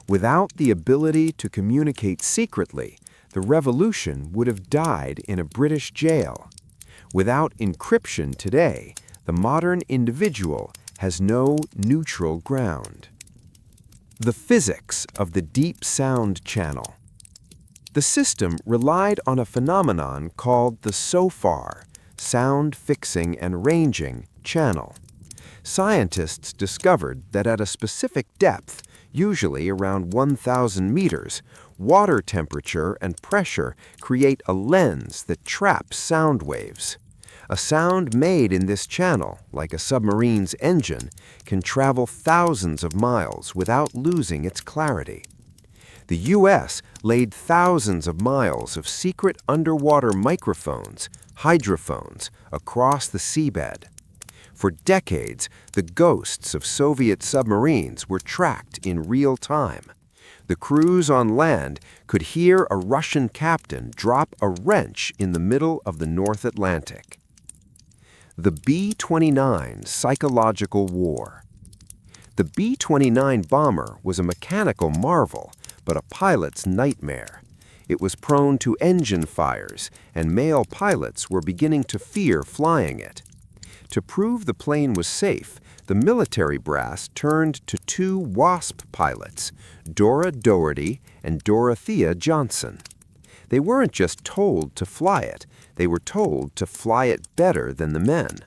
Without the ability to communicate secretly, the revolution would have died in a British jail. Without encryption today, the modern individual has no neutral ground. The physics of the deep sound channel. The system relied on a phenomenon called the SOFAR, sound fixing and ranging, channel. Scientists discovered that at a specific depth, usually around 1,000 meters, water temperature and pressure create a lens that traps sound waves. A sound made in this channel, like a submarine's engine, can travel thousands of miles without losing its clarity. The U.S. laid thousands of miles of secret underwater microphones, hydrophones, across the seabed. For decades, the ghosts of Soviet submarines were tracked in real time. The crews on land could hear a Russian captain drop a wrench in the middle of the North Atlantic. The B-29 Psychological War. The B-29 bomber was a mechanical marvel, but a pilot's nightmare. It was prone to engine fires, and male pilots were beginning to fear flying it. To prove the plane was safe, the military brass turned to two WASP pilots, Dora Doherty and Dorothea Johnson. They weren't just told to fly it, they were told to fly it better than the men.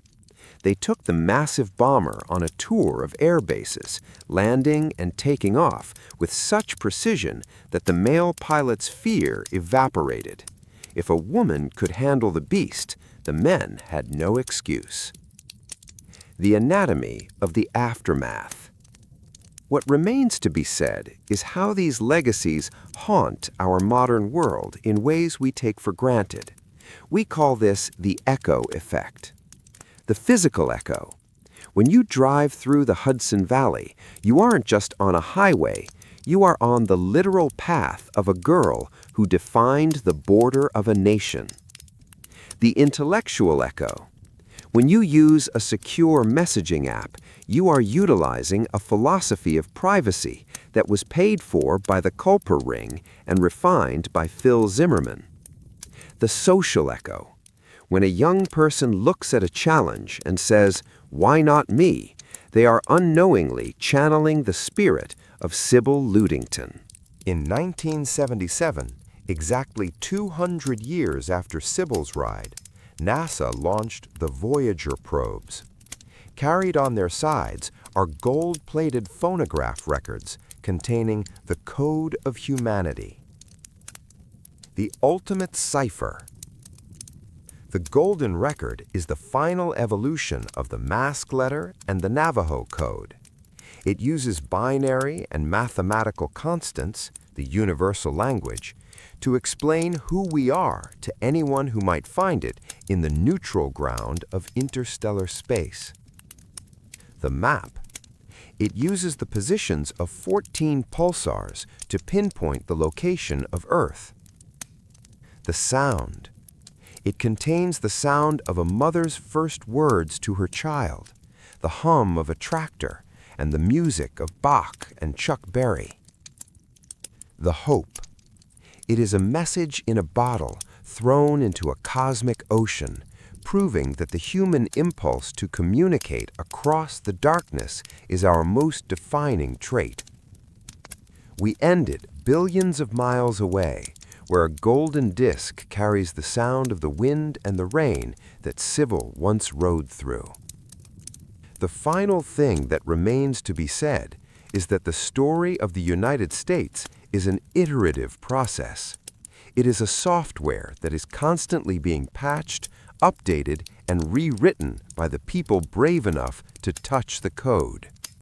They took the massive bomber on a tour of air bases, landing and taking off with such precision that the male pilot's fear evaporated. If a woman could handle the beast, the men had no excuse. The anatomy of the aftermath. What remains to be said is how these legacies haunt our modern world in ways we take for granted. We call this the echo effect. The physical echo. When you drive through the Hudson Valley, you aren't just on a highway, you are on the literal path of a girl who defined the border of a nation. The intellectual echo. When you use a secure messaging app, you are utilizing a philosophy of privacy that was paid for by the Culper Ring and refined by Phil Zimmerman. The social echo. When a young person looks at a challenge and says, "Why not me?" they are unknowingly channeling the spirit of Sybil Ludington. In 1977, exactly 200 years after Sybil's ride, NASA launched the Voyager probes. Carried on their sides are gold-plated phonograph records containing the code of humanity. The ultimate cipher. The Golden Record is the final evolution of the Mask letter and the Navajo code. It uses binary and mathematical constants, the universal language, to explain who we are to anyone who might find it in the neutral ground of interstellar space. The map. It uses the positions of 14 pulsars to pinpoint the location of Earth. The sound. It contains the sound of a mother's first words to her child, the hum of a tractor, and the music of Bach and Chuck Berry. The hope. It is a message in a bottle thrown into a cosmic ocean, proving that the human impulse to communicate across the darkness is our most defining trait. We ended billions of miles away, where a golden disk carries the sound of the wind and the rain that Sybil once rode through. The final thing that remains to be said is that the story of the United States is an iterative process. It is a software that is constantly being patched, updated, and rewritten by the people brave enough to touch the code.